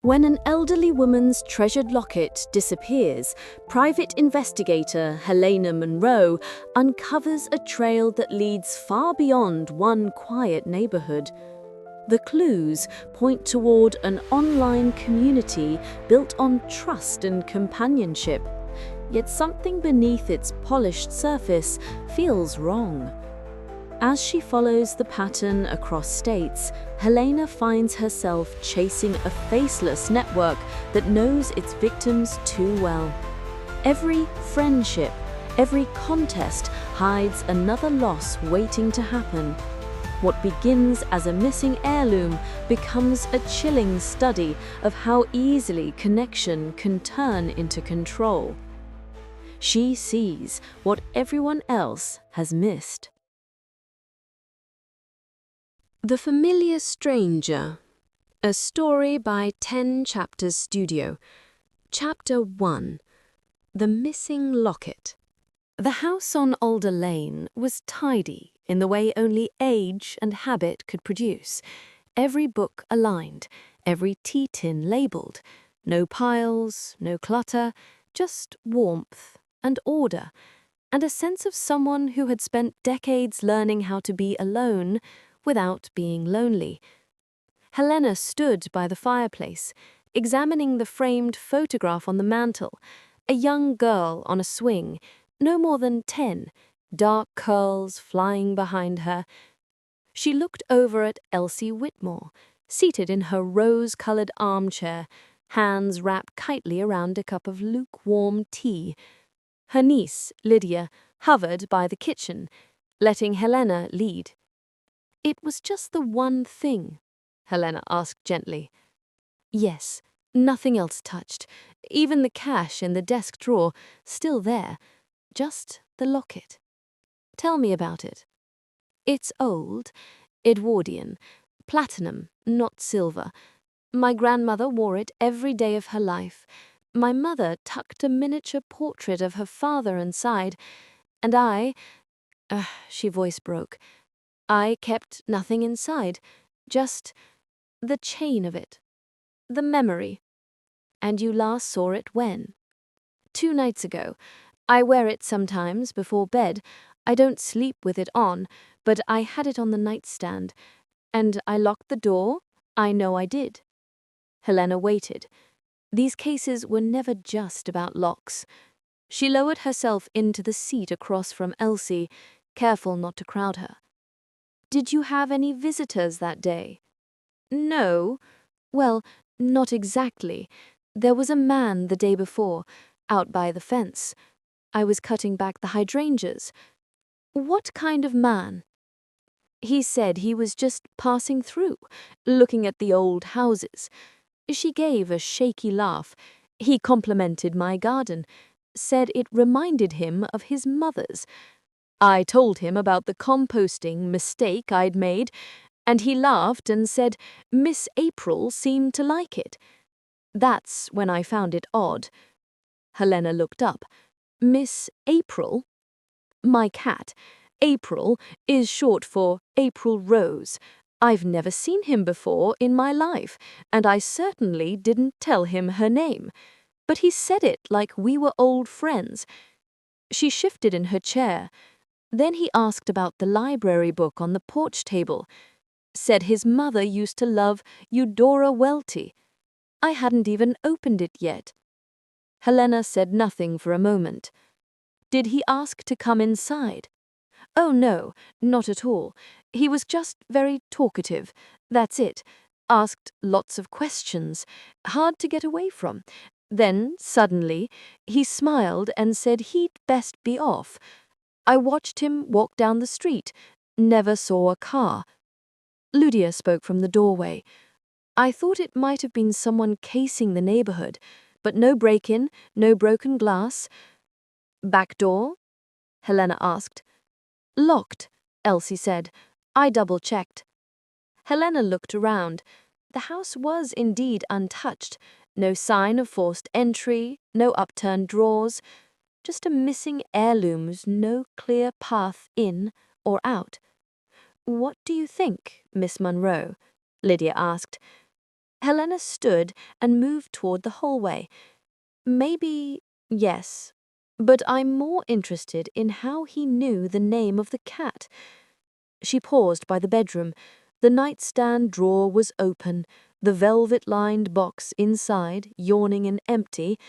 When an elderly woman's treasured locket disappears, private investigator Helena Monroe uncovers a trail that leads far beyond one quiet neighborhood. The clues point toward an online community built on trust and companionship, yet something beneath its polished surface feels wrong. As she follows the pattern across states, Helena finds herself chasing a faceless network that knows its victims too well. Every friendship, every contest hides another loss waiting to happen. What begins as a missing heirloom becomes a chilling study of how easily connection can turn into control. She sees what everyone else has missed. The Familiar Stranger, a story by 10 Chapters Studio. Chapter 1. The Missing Locket. The house on Alder Lane was tidy in the way only age and habit could produce. Every book aligned, every tea tin labelled. No piles, no clutter, just warmth and order, and a sense of someone who had spent decades learning how to be alone without being lonely. Helena stood by the fireplace, examining the framed photograph on the mantel, a young girl on a swing, no more than 10, dark curls flying behind her. She looked over at Elsie Whitmore, seated in her rose-colored armchair, hands wrapped tightly around a cup of lukewarm tea. Her niece, Lydia, hovered by the kitchen, letting Helena lead. "It was just the one thing," Helena asked gently. "Yes, nothing else touched. Even the cash in the desk drawer, still there. Just the locket." "Tell me about it." "It's old, Edwardian, platinum, not silver. My grandmother wore it every day of her life. My mother tucked a miniature portrait of her father inside, and she voice broke. I kept nothing inside, just the chain of it, the memory." "And you last saw it when?" 2 nights ago. I wear it sometimes before bed. I don't sleep with it on, but I had it on the nightstand. And I locked the door. I know I did." Helena waited. These cases were never just about locks. She lowered herself into the seat across from Elsie, careful not to crowd her. "Did you have any visitors that day?" "No. Well, not exactly. There was a man the day before, out by the fence. I was cutting back the hydrangeas." "What kind of man?" "He said he was just passing through, looking at the old houses." She gave a shaky laugh. "He complimented my garden, said it reminded him of his mother's. I told him about the composting mistake I'd made, and he laughed and said Miss April seemed to like it. That's when I found it odd." Helena looked up. "Miss April?" "My cat. April is short for April Rose. I've never seen him before in my life, and I certainly didn't tell him her name. But he said it like we were old friends." She shifted in her chair. Then he asked about the library book on the porch table. Said his mother used to love Eudora Welty. I hadn't even opened it yet. Helena said nothing for a moment. "Did he ask to come inside?" "Oh no, not at all. He was just very talkative. That's it. Asked lots of questions. Hard to get away from. Then, suddenly, he smiled and said he'd best be off. I watched him walk down the street. Never saw a car." Lydia spoke from the doorway. "I thought it might have been someone casing the neighborhood, but no break-in, no broken glass." "Back door?" Helena asked. "Locked," Elsie said. "I double-checked." Helena looked around. The house was indeed untouched. No sign of forced entry, no upturned drawers. Just a missing heirloom with no clear path in or out. "What do you think, Miss Monroe?" Lydia asked. Helena stood and moved toward the hallway. Maybe, yes, but I'm more interested in how he knew the name of the cat. She paused by the bedroom. The nightstand drawer was open, the velvet-lined box inside yawning and empty.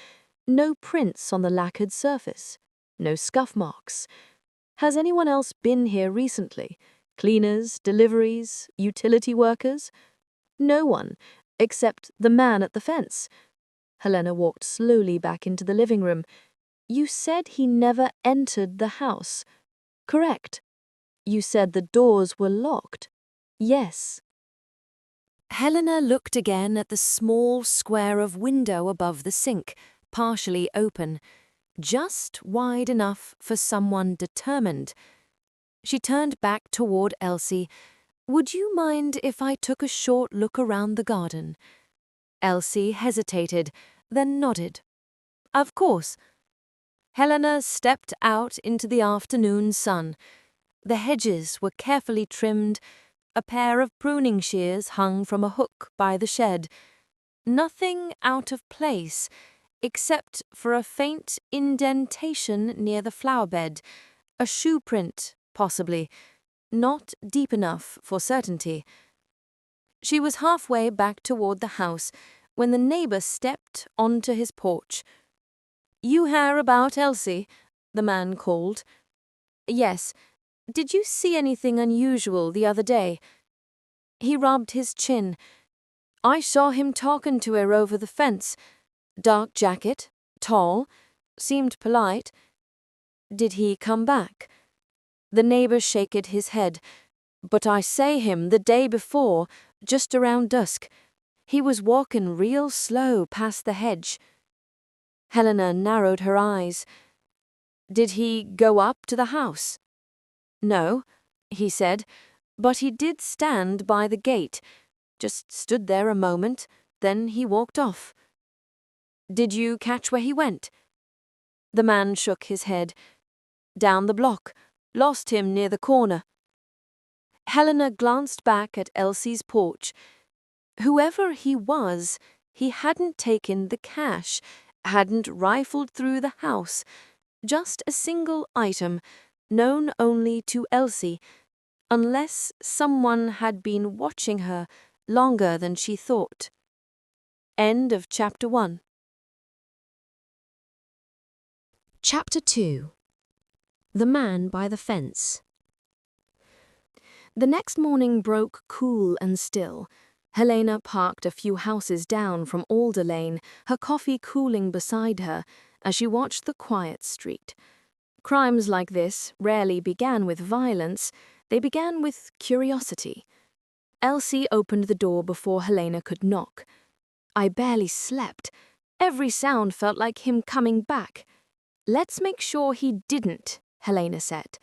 No prints on the lacquered surface. No scuff marks. Has anyone else been here recently? Cleaners, deliveries, utility workers? No one, except the man at the fence. Helena walked slowly back into the living room. You said he never entered the house. Correct. You said the doors were locked. Yes. Helena looked again at the small square of window above the sink, partially open, just wide enough for someone determined. She turned back toward Elsie. Would you mind if I took a short look around the garden? Elsie hesitated, then nodded. Of course. Helena stepped out into the afternoon sun. The hedges were carefully trimmed. A pair of pruning shears hung from a hook by the shed. Nothing out of place, except for a faint indentation near the flower bed, a shoe print, possibly, not deep enough for certainty. She was halfway back toward the house when the neighbor stepped onto his porch. You hear about Elsie? The man called. Yes. Did you see anything unusual the other day? He rubbed his chin. I saw him talking to her over the fence. Dark jacket, tall, seemed polite. Did he come back? The neighbor shaken his head. But I saw him the day before, just around dusk. He was walking real slow past the hedge. Helena narrowed her eyes. Did he go up to the house? No, he said, but he did stand by the gate. Just stood there a moment, then he walked off. Did you catch where he went? The man shook his head. Down the block. Lost him near the corner. Helena glanced back at Elsie's porch. Whoever he was, he hadn't taken the cash, hadn't rifled through the house. Just a single item, known only to Elsie, unless someone had been watching her longer than she thought. End of Chapter 1. Chapter 2. The Man by the Fence. The next morning broke cool and still. Helena parked a few houses down from Alder Lane, her coffee cooling beside her, as she watched the quiet street. Crimes like this rarely began with violence, they began with curiosity. Elsie opened the door before Helena could knock. I barely slept. Every sound felt like him coming back. Let's make sure he didn't, Helena said.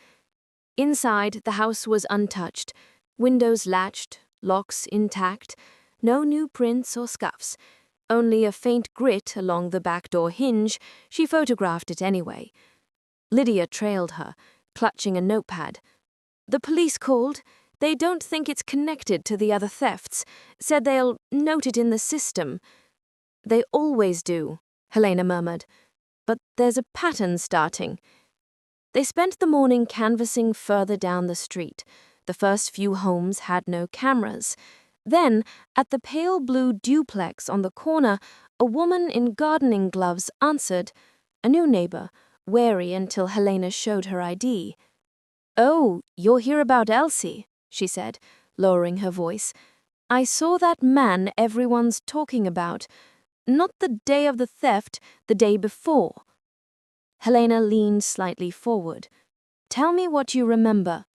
Inside, the house was untouched, windows latched, locks intact, no new prints or scuffs, only a faint grit along the back door hinge. She photographed it anyway. Lydia trailed her, clutching a notepad. The police called. They don't think it's connected to the other thefts. Said they'll note it in the system. They always do, Helena murmured. But there's a pattern starting. They spent the morning canvassing further down the street. The first few homes had no cameras. Then, at the pale blue duplex on the corner, a woman in gardening gloves answered. A new neighbor, wary until Helena showed her ID. Oh, you're here about Elsie, she said, lowering her voice. I saw that man everyone's talking about. Not the day of the theft, the day before. Helena leaned slightly forward. Tell me what you remember.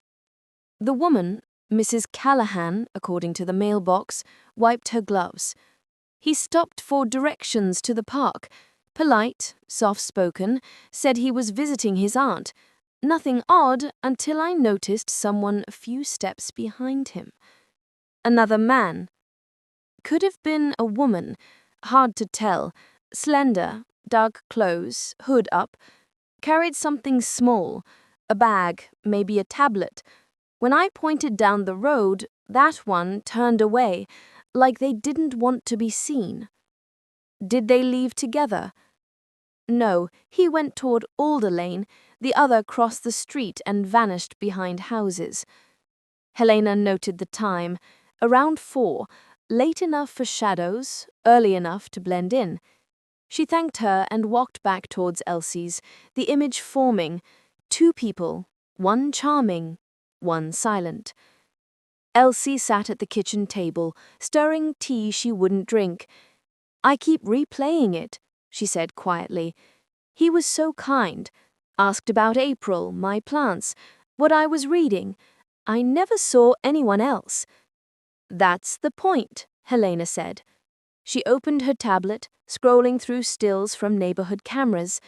The woman, Mrs. Callahan, according to the mailbox, wiped her gloves. He stopped for directions to the park. Polite, soft-spoken, said he was visiting his aunt. Nothing odd until I noticed someone a few steps behind him. Another man. Could have been a woman. Hard to tell. Slender, dark clothes, hood up. Carried something small. A bag, maybe a tablet. When I pointed down the road, that one turned away. like they didn't want to be seen. Did they leave together? No, he went toward Alder Lane, the other crossed the street and vanished behind houses. Helena noted the time, around 4, late enough for shadows, early enough to blend in. She thanked her and walked back towards Elsie's, the image forming, 2 people, one charming, one silent. Elsie sat at the kitchen table, stirring tea she wouldn't drink. "I keep replaying it," she said quietly. "He was so kind. Asked about April, my plants, what I was reading. I never saw anyone else." "That's the point," Helena said. She opened her tablet, scrolling through stills from neighborhood cameras.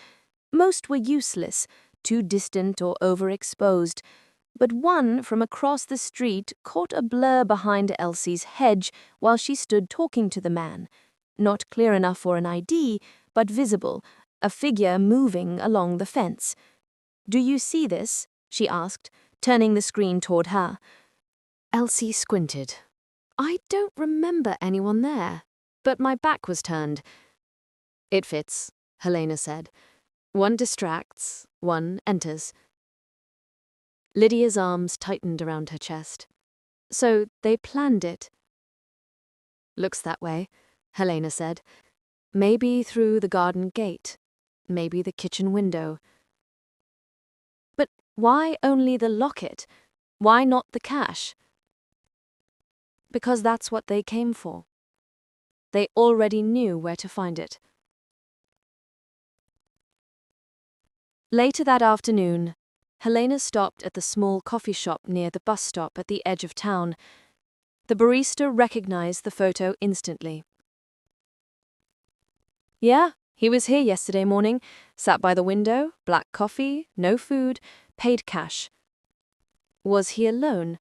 Most were useless, too distant or overexposed, but one from across the street caught a blur behind Elsie's hedge while she stood talking to the man. Not clear enough for an ID, but visible, a figure moving along the fence. "Do you see this?" she asked, turning the screen toward her. Elsie squinted. "I don't remember anyone there, but my back was turned." "It fits," Helena said. "One distracts, one enters." Lydia's arms tightened around her chest. "So they planned it." "Looks that way," Helena said. "Maybe through the garden gate, maybe the kitchen window." "But why only the locket? Why not the cash?" "Because that's what they came for. They already knew where to find it." Later that afternoon, Helena stopped at the small coffee shop near the bus stop at the edge of town. The barista recognized the photo instantly. "Yeah, he was here yesterday morning, sat by the window, black coffee, no food, paid cash." "Was he alone?"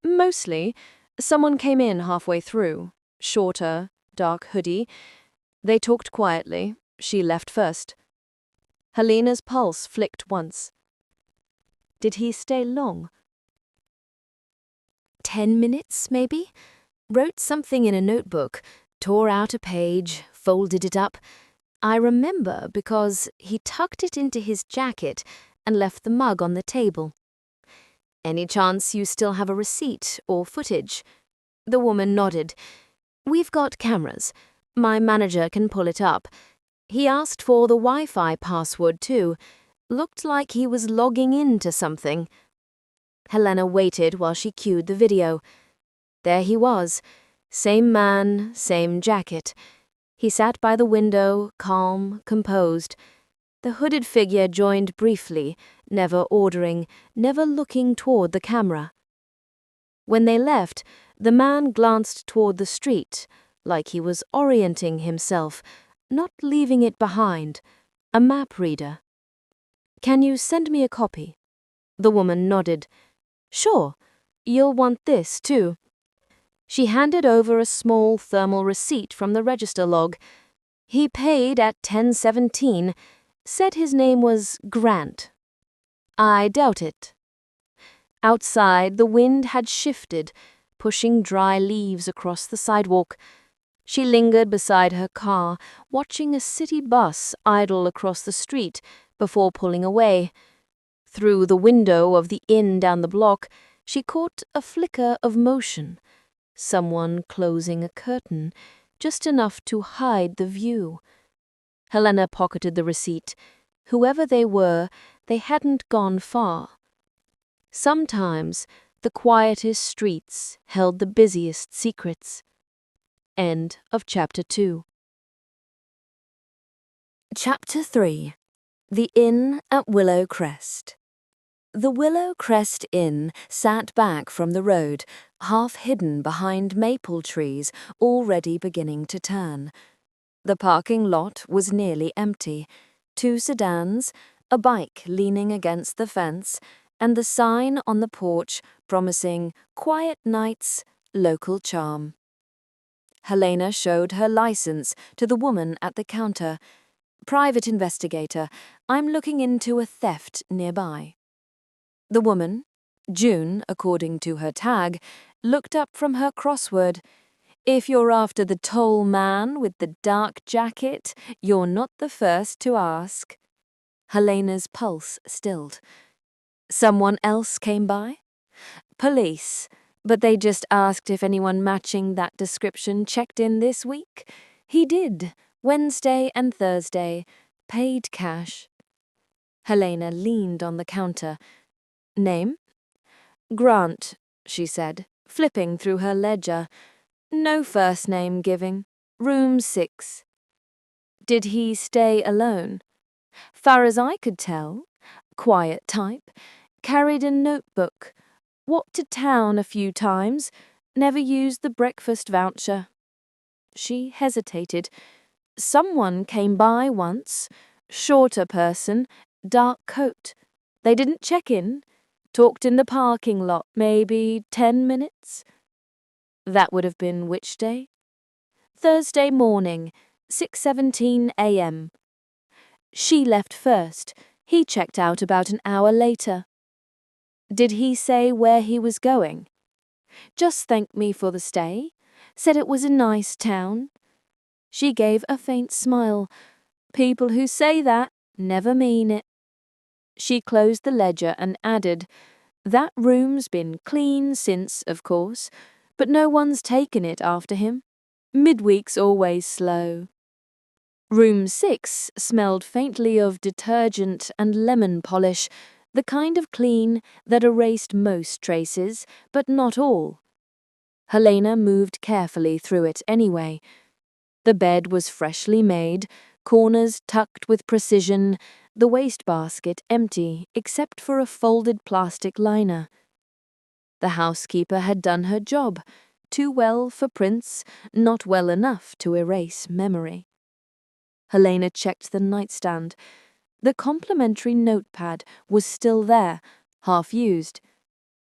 "Mostly. Someone came in halfway through. Shorter, dark hoodie. They talked quietly. She left first." Helena's pulse flicked once. "Did he stay long?" 10 minutes, maybe? Wrote something in a notebook, tore out a page, folded it up. I remember because he tucked it into his jacket and left the mug on the table. Any chance you still have a receipt or footage? The woman nodded. We've got cameras. My manager can pull it up. He asked for the Wi-Fi password too. Looked like he was logging into something. Helena waited while she cued the video. There he was. Same man, same jacket. He sat by the window, calm, composed. The hooded figure joined briefly, never ordering, never looking toward the camera. When they left, the man glanced toward the street, like he was orienting himself, not leaving it behind, a map reader. "Can you send me a copy?" The woman nodded. "Sure. You'll want this, too." She handed over a small thermal receipt from the register log. He paid at 10:17, said his name was Grant. I doubt it. Outside, the wind had shifted, pushing dry leaves across the sidewalk. She lingered beside her car, watching a city bus idle across the street before pulling away. Through the window of the inn down the block, she caught a flicker of motion. Someone closing a curtain, just enough to hide the view. Helena pocketed the receipt. Whoever they were, they hadn't gone far. Sometimes the quietest streets held the busiest secrets. End of Chapter 2. Chapter 3. The Inn at Willow Crest. The Willow Crest Inn sat back from the road, half hidden behind maple trees already beginning to turn. The parking lot was nearly empty. 2 sedans, a bike leaning against the fence, and the sign on the porch promising quiet nights, local charm. Helena showed her license to the woman at the counter. "Private investigator, I'm looking into a theft nearby." The woman, June according to her tag, looked up from her crossword. If you're after the tall man with the dark jacket, you're not the first to ask. Helena's pulse stilled. Someone else came by? Police, but they just asked if anyone matching that description checked in this week. He did, Wednesday and Thursday, paid cash. Helena leaned on the counter. Name? Grant, she said, flipping through her ledger. No first name giving. Room 6. Did he stay alone? Far as I could tell, quiet type, carried a notebook, walked to town a few times, never used the breakfast voucher. She hesitated. Someone came by once, shorter person, dark coat. They didn't check in, talked in the parking lot, maybe 10 minutes. That would have been which day? Thursday morning, 6:17 a.m. She left first. He checked out about an hour later. Did he say where he was going? Just thanked me for the stay. Said it was a nice town. She gave a faint smile. People who say that never mean it. She closed the ledger and added, That room's been clean since, of course, but no one's taken it after him. Midweek's always slow. Room 6 smelled faintly of detergent and lemon polish, the kind of clean that erased most traces, but not all. Helena moved carefully through it anyway. The bed was freshly made, corners tucked with precision, the wastebasket empty except for a folded plastic liner. The housekeeper had done her job, too well for prints, not well enough to erase memory. Helena checked the nightstand. The complimentary notepad was still there, half used.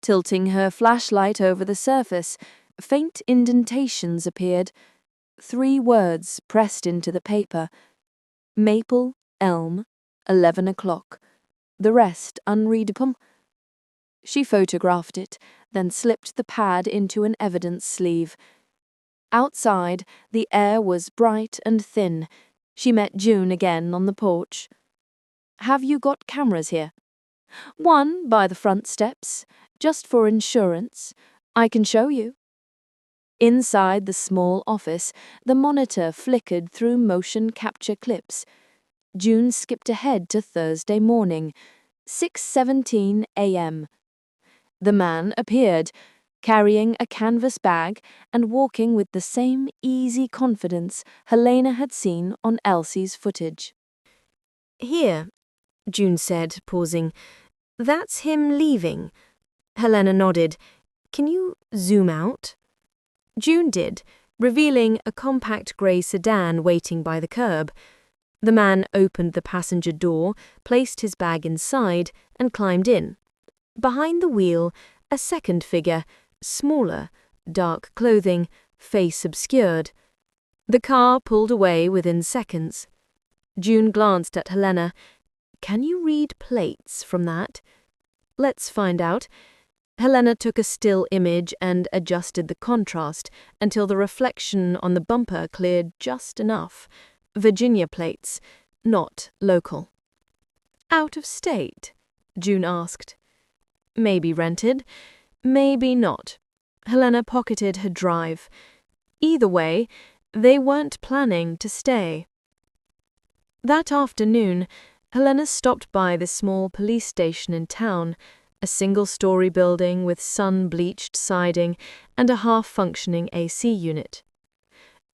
Tilting her flashlight over the surface, faint indentations appeared. 3 words pressed into the paper. Maple, Elm, 11 o'clock. The rest unreadable. She photographed it, then slipped the pad into an evidence sleeve. Outside, the air was bright and thin. She met June again on the porch. Have you got cameras here? One by the front steps, just for insurance. I can show you. Inside the small office, the monitor flickered through motion capture clips. June skipped ahead to Thursday morning, 6:17 a.m. The man appeared, carrying a canvas bag and walking with the same easy confidence Helena had seen on Elsie's footage. Here, June said, pausing. That's him leaving. Helena nodded. Can you zoom out? June did, revealing a compact grey sedan waiting by the curb. The man opened the passenger door, placed his bag inside, and climbed in. Behind the wheel, a second figure, smaller, dark clothing, face obscured. The car pulled away within seconds. June glanced at Helena. Can you read plates from that? Let's find out. Helena took a still image and adjusted the contrast until the reflection on the bumper cleared just enough. Virginia plates, not local. Out of state? June asked. Maybe rented, maybe not. Helena pocketed her drive. Either way, they weren't planning to stay. That afternoon, Helena stopped by the small police station in town, a single-story building with sun-bleached siding and a half-functioning AC unit.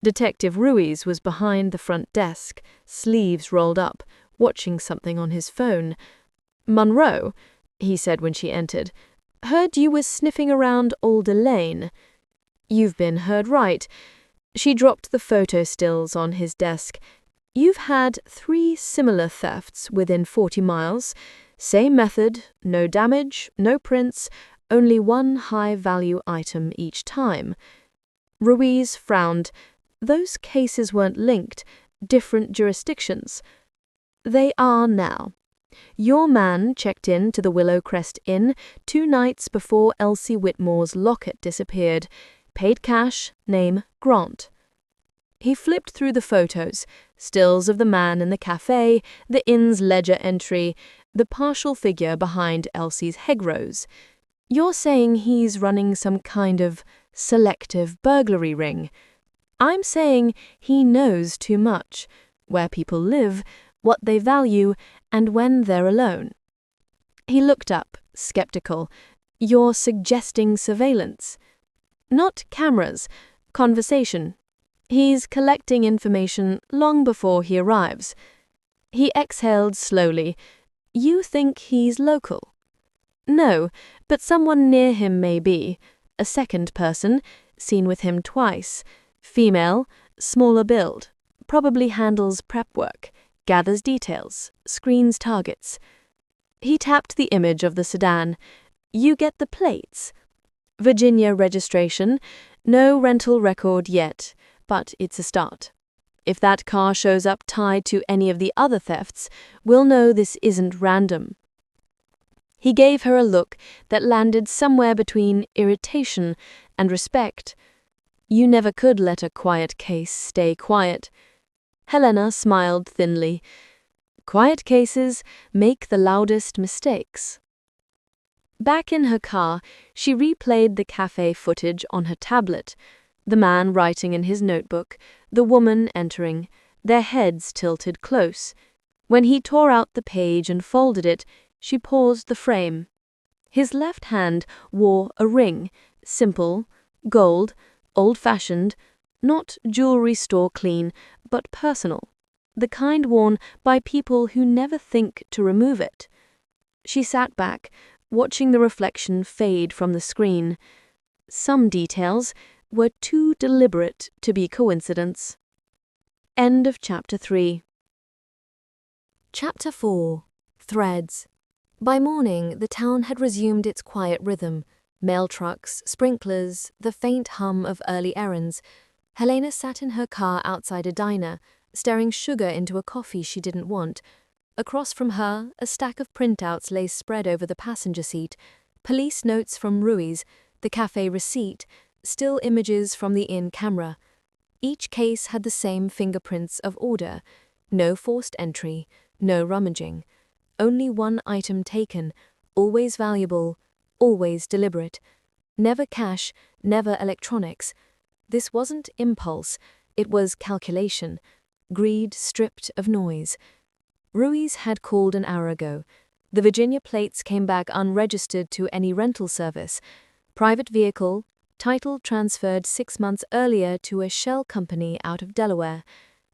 Detective Ruiz was behind the front desk, sleeves rolled up, watching something on his phone. Monroe, he said when she entered, heard you were sniffing around Alder Lane. You've been heard right. She dropped the photo stills on his desk. You've had 3 similar thefts within 40 miles. Same method, no damage, no prints, only 1 high-value item each time. Ruiz frowned. Those cases weren't linked, different jurisdictions. They are now. Your man checked in to the Willow Crest Inn 2 nights before Elsie Whitmore's locket disappeared, Paid cash, name Grant. He flipped through the photos, stills of the man in the cafe, the inn's ledger entry, the partial figure behind Elsie's Hegrose. You're saying he's running some kind of selective burglary ring. I'm saying he knows too much, where people live, what they value, and when they're alone. He looked up, skeptical. You're suggesting surveillance. Not cameras, conversation. He's collecting information long before he arrives. He exhaled slowly. You think he's local? No, but someone near him may be. A second person, seen with him twice. Female, smaller build. Probably handles prep work, gathers details, screens targets. He tapped the image of the sedan. You get the plates. Virginia registration. No rental record yet, but it's a start. If that car shows up tied to any of the other thefts, we'll know this isn't random. He gave her a look that landed somewhere between irritation and respect. You never could let a quiet case stay quiet. Helena smiled thinly. Quiet cases make the loudest mistakes. Back in her car, she replayed the cafe footage on her tablet. The man writing in his notebook, the woman entering, their heads tilted close. When he tore out the page and folded it, she paused the frame. His left hand wore a ring, simple, gold, old-fashioned, not jewelry store clean, but personal, the kind worn by people who never think to remove it. She sat back, watching the reflection fade from the screen. Some details were too deliberate to be coincidence. End of Chapter 3. Chapter 4. Threads. By morning, the town had resumed its quiet rhythm. Mail trucks, sprinklers, the faint hum of early errands. Helena sat in her car outside a diner, stirring sugar into a coffee she didn't want. Across from her, a stack of printouts lay spread over the passenger seat. Police notes from Ruiz, the cafe receipt, still images from the inn camera. Each case had the same fingerprints of order. No forced entry, no rummaging. Only one item taken, always valuable, always deliberate. Never cash, never electronics. This wasn't impulse, it was calculation. Greed stripped of noise. Ruiz had called an hour ago. The Virginia plates came back unregistered to any rental service. Private vehicle, title transferred 6 months earlier to a shell company out of Delaware.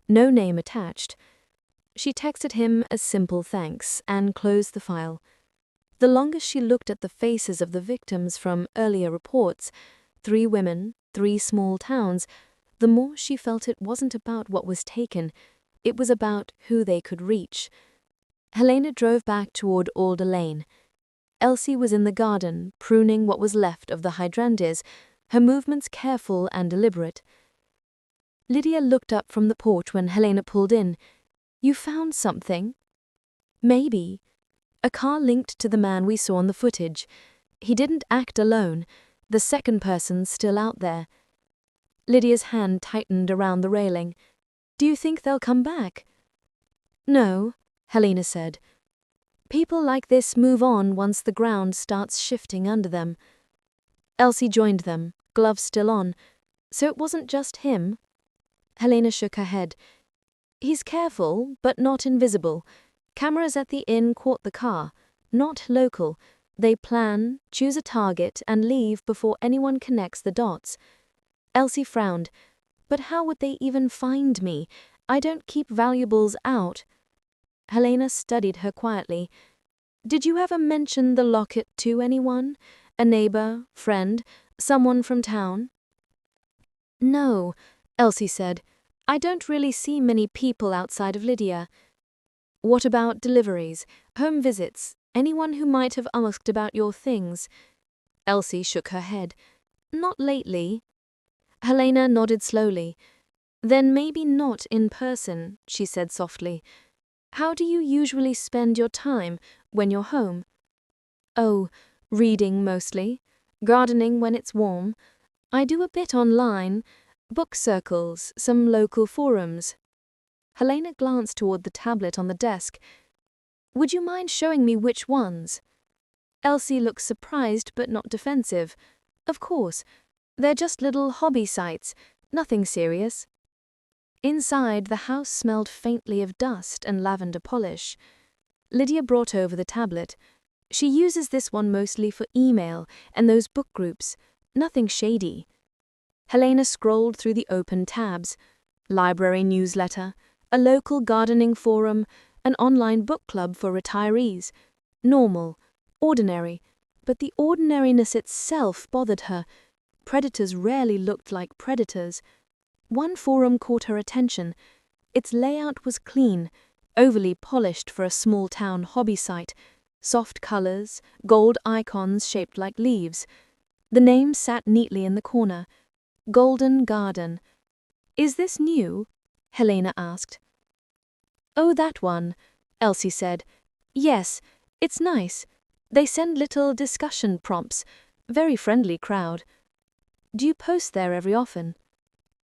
No name attached. She texted him a simple thanks and closed the file. The longer she looked at the faces of the victims from earlier reports, 3 women, 3 small towns, the more she felt it wasn't about what was taken, it was about who they could reach. Helena drove back toward Alder Lane. Elsie was in the garden, pruning what was left of the hydrangeas, her movements careful and deliberate. Lydia looked up from the porch when Helena pulled in. You found something? Maybe. A car linked to the man we saw on the footage. He didn't act alone. The second person's still out there. Lydia's hand tightened around the railing. Do you think they'll come back? No, Helena said. People like this move on once the ground starts shifting under them. Elsie joined them, gloves still on. So it wasn't just him? Helena shook her head. He's careful, but not invisible. Cameras at the inn caught the car. Not local. They plan, choose a target, and leave before anyone connects the dots. Elsie frowned. But how would they even find me? I don't keep valuables out. Helena studied her quietly. Did you ever mention the locket to anyone? A neighbor, friend, someone from town? No, Elsie said. I don't really see many people outside of Lydia. What about deliveries, home visits, anyone who might have asked about your things? Elsie shook her head. Not lately. Helena nodded slowly. Then maybe not in person, she said softly. How do you usually spend your time when you're home? Oh, reading mostly, gardening when it's warm, I do a bit online, book circles, some local forums. Helena glanced toward the tablet on the desk. Would you mind showing me which ones? Elsie looked surprised but not defensive. Of course. They're just little hobby sites, nothing serious. Inside, the house smelled faintly of dust and lavender polish. Lydia brought over the tablet. She uses this one mostly for email and those book groups, nothing shady. Helena scrolled through the open tabs. Library newsletter, a local gardening forum, an online book club for retirees. Normal, ordinary, but the ordinariness itself bothered her. Predators rarely looked like predators. One forum caught her attention. Its layout was clean, overly polished for a small-town hobby site. Soft colors, gold icons shaped like leaves. The name sat neatly in the corner. Golden Garden. Is this new? Helena asked. Oh, that one, Elsie said. Yes, it's nice. They send little discussion prompts. Very friendly crowd. Do you post there every often?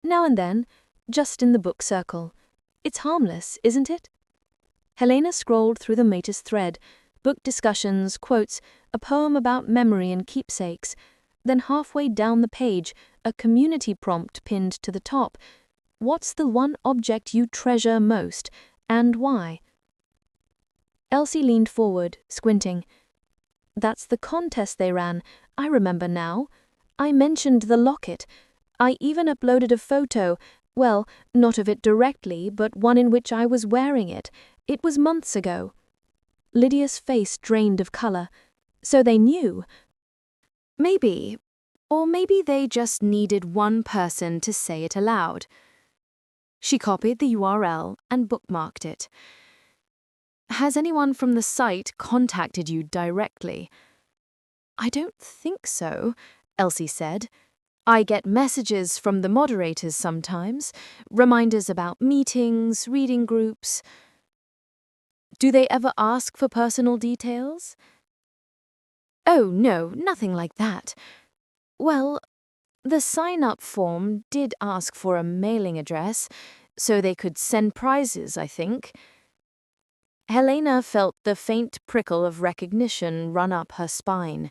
Now and then, just in the book circle. It's harmless, isn't it? Helena scrolled through the latest thread, book discussions, quotes, a poem about memory and keepsakes. Then halfway down the page, a community prompt pinned to the top. What's the one object you treasure most, and why? Elsie leaned forward, squinting. That's the contest they ran. I remember now. I mentioned the locket. I even uploaded a photo, well, not of it directly, but one in which I was wearing it. It was months ago. Lydia's face drained of color. So they knew. Maybe. Or maybe they just needed one person to say it aloud. She copied the URL and bookmarked it. Has anyone from the site contacted you directly? I don't think so, Elsie said. I get messages from the moderators sometimes, reminders about meetings, reading groups. Do they ever ask for personal details? Oh, no, nothing like that. Well, the sign-up form did ask for a mailing address, so they could send prizes, I think. Helena felt the faint prickle of recognition run up her spine.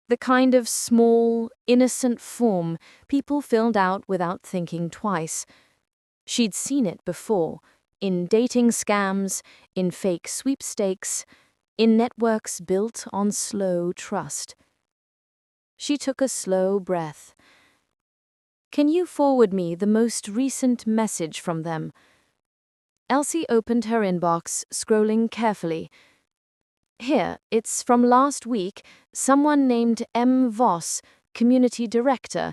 The kind of small, innocent form people filled out without thinking twice. She'd seen it before, in dating scams, in fake sweepstakes, in networks built on slow trust. She took a slow breath. Can you forward me the most recent message from them? Elsie opened her inbox, scrolling carefully. Here, it's from last week, someone named M. Voss, community director,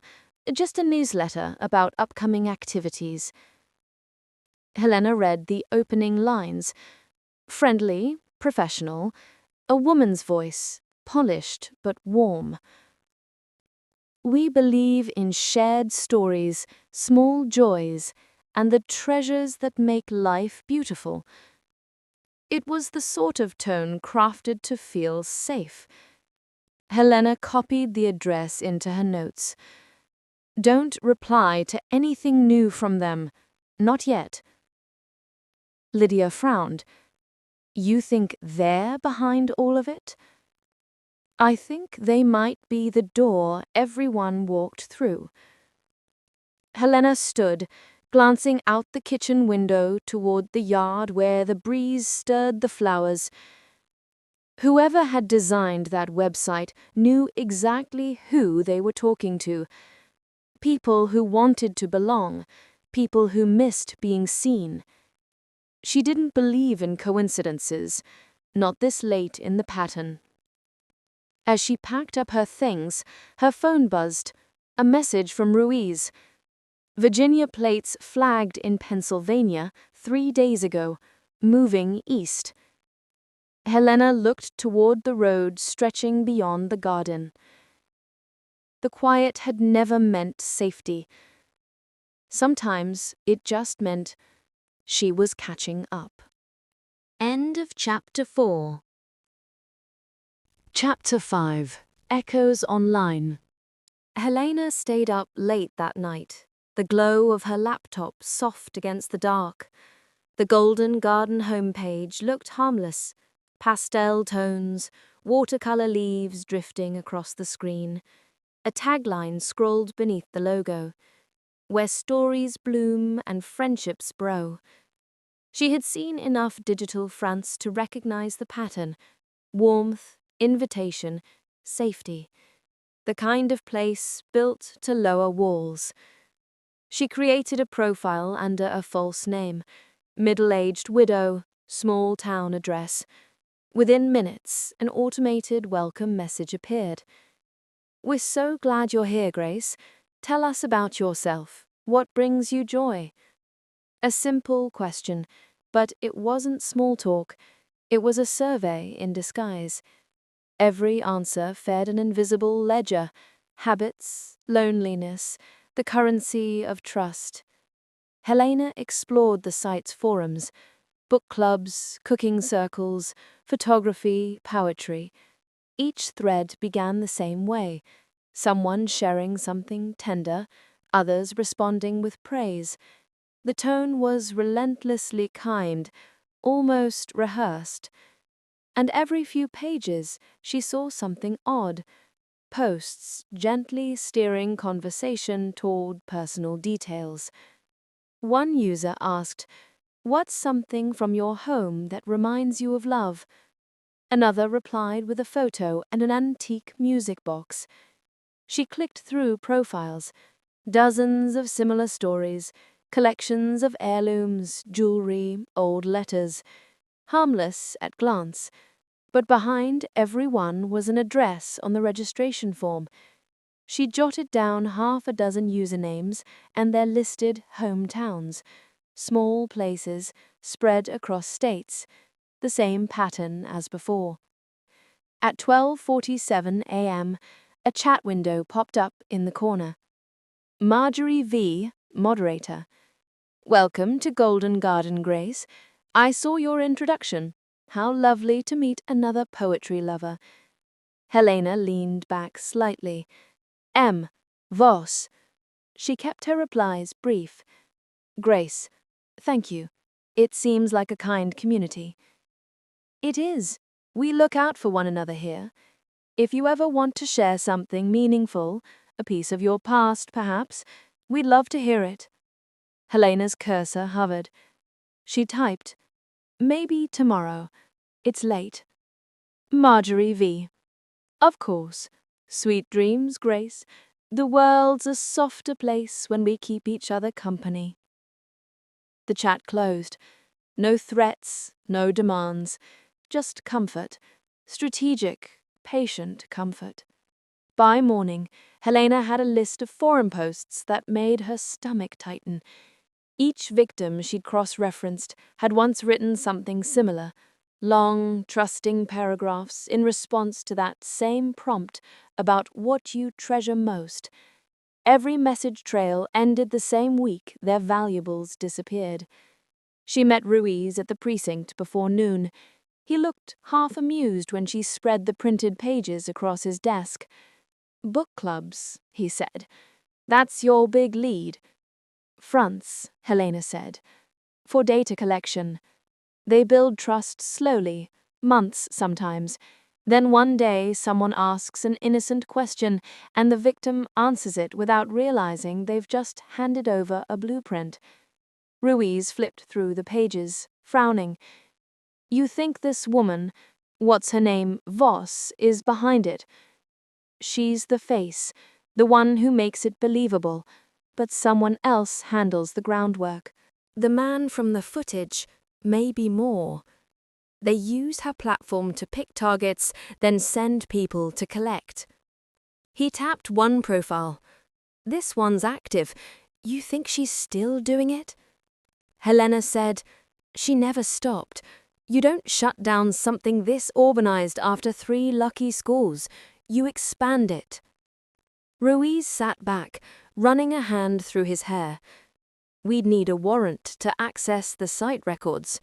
just a newsletter about upcoming activities. Helena read the opening lines. Friendly, professional, a woman's voice, polished but warm. We believe in shared stories, small joys, and the treasures that make life beautiful. It was the sort of tone crafted to feel safe. Helena copied the address into her notes. Don't reply to anything new from them. Not yet. Lydia frowned. You think they're behind all of it? I think they might be the door everyone walked through. Helena stood, glancing out the kitchen window toward the yard where the breeze stirred the flowers. Whoever had designed that website knew exactly who they were talking to. People who wanted to belong, people who missed being seen. She didn't believe in coincidences, not this late in the pattern. As she packed up her things, her phone buzzed. A message from Ruiz. Virginia plates flagged in Pennsylvania 3 days ago, moving east. Helena looked toward the road stretching beyond the garden. The quiet had never meant safety. Sometimes it just meant she was catching up. End of Chapter 4. Chapter 5. Echoes Online. Helena stayed up late that night, the glow of her laptop soft against the dark. The Golden Garden homepage looked harmless, pastel tones, watercolor leaves drifting across the screen. A tagline scrolled beneath the logo, "Where stories bloom and friendships grow." She had seen enough digital fronts to recognize the pattern: warmth, invitation, safety. The kind of place built to lower walls. She created a profile under a false name, middle-aged widow, small town address. Within minutes, an automated welcome message appeared. "We're so glad you're here, Grace. Tell us about yourself. What brings you joy?" A simple question, but it wasn't small talk. It was a survey in disguise. Every answer fed an invisible ledger: habits, loneliness, the currency of trust. Helena explored the site's forums: book clubs, cooking circles, photography, poetry. Each thread began the same way: someone sharing something tender, others responding with praise. The tone was relentlessly kind, almost rehearsed. And every few pages she saw something odd: posts gently steering conversation toward personal details. One user asked, "What's something from your home that reminds you of love?" Another replied with a photo and an antique music box. She clicked through profiles: dozens of similar stories, collections of heirlooms, jewelry, old letters. Harmless at glance, but behind every one was an address on the registration form. She jotted down half a dozen usernames and their listed hometowns, small places spread across states, the same pattern as before. At 12:47 a.m., a chat window popped up in the corner. Marjorie V., moderator. "Welcome to Golden Garden, Grace. I saw your introduction. How lovely to meet another poetry lover." Helena leaned back slightly. "M. Voss." She kept her replies brief. "Grace, thank you. It seems like a kind community." "It is. We look out for one another here. If you ever want to share something meaningful, a piece of your past perhaps, we'd love to hear it." Helena's cursor hovered. She typed, "Maybe tomorrow. It's late." Marjorie V. "Of course. Sweet dreams, Grace. The world's a softer place when we keep each other company." The chat closed. No threats, no demands, just comfort. Strategic, patient comfort. By morning, Helena had a list of forum posts that made her stomach tighten. Each victim she'd cross-referenced had once written something similar: long, trusting paragraphs in response to that same prompt about what you treasure most. Every message trail ended the same week their valuables disappeared. She met Ruiz at the precinct before noon. He looked half amused when she spread the printed pages across his desk. "Book clubs," he said. "That's your big lead." "Fronts," Helena said, "for data collection. They build trust slowly, months sometimes. Then one day someone asks an innocent question and the victim answers it without realizing they've just handed over a blueprint." Ruiz flipped through the pages, frowning. "You think this woman, what's her name, Voss, is behind it?" "She's the face, the one who makes it believable, but someone else handles the groundwork. The man from the footage, maybe more. They use her platform to pick targets, then send people to collect." He tapped one profile. "This one's active. You think she's still doing it?" Helena said, "She never stopped. You don't shut down something this organized after 3 lucky scores. You expand it." Ruiz sat back, running a hand through his hair. "We'd need a warrant to access the site records."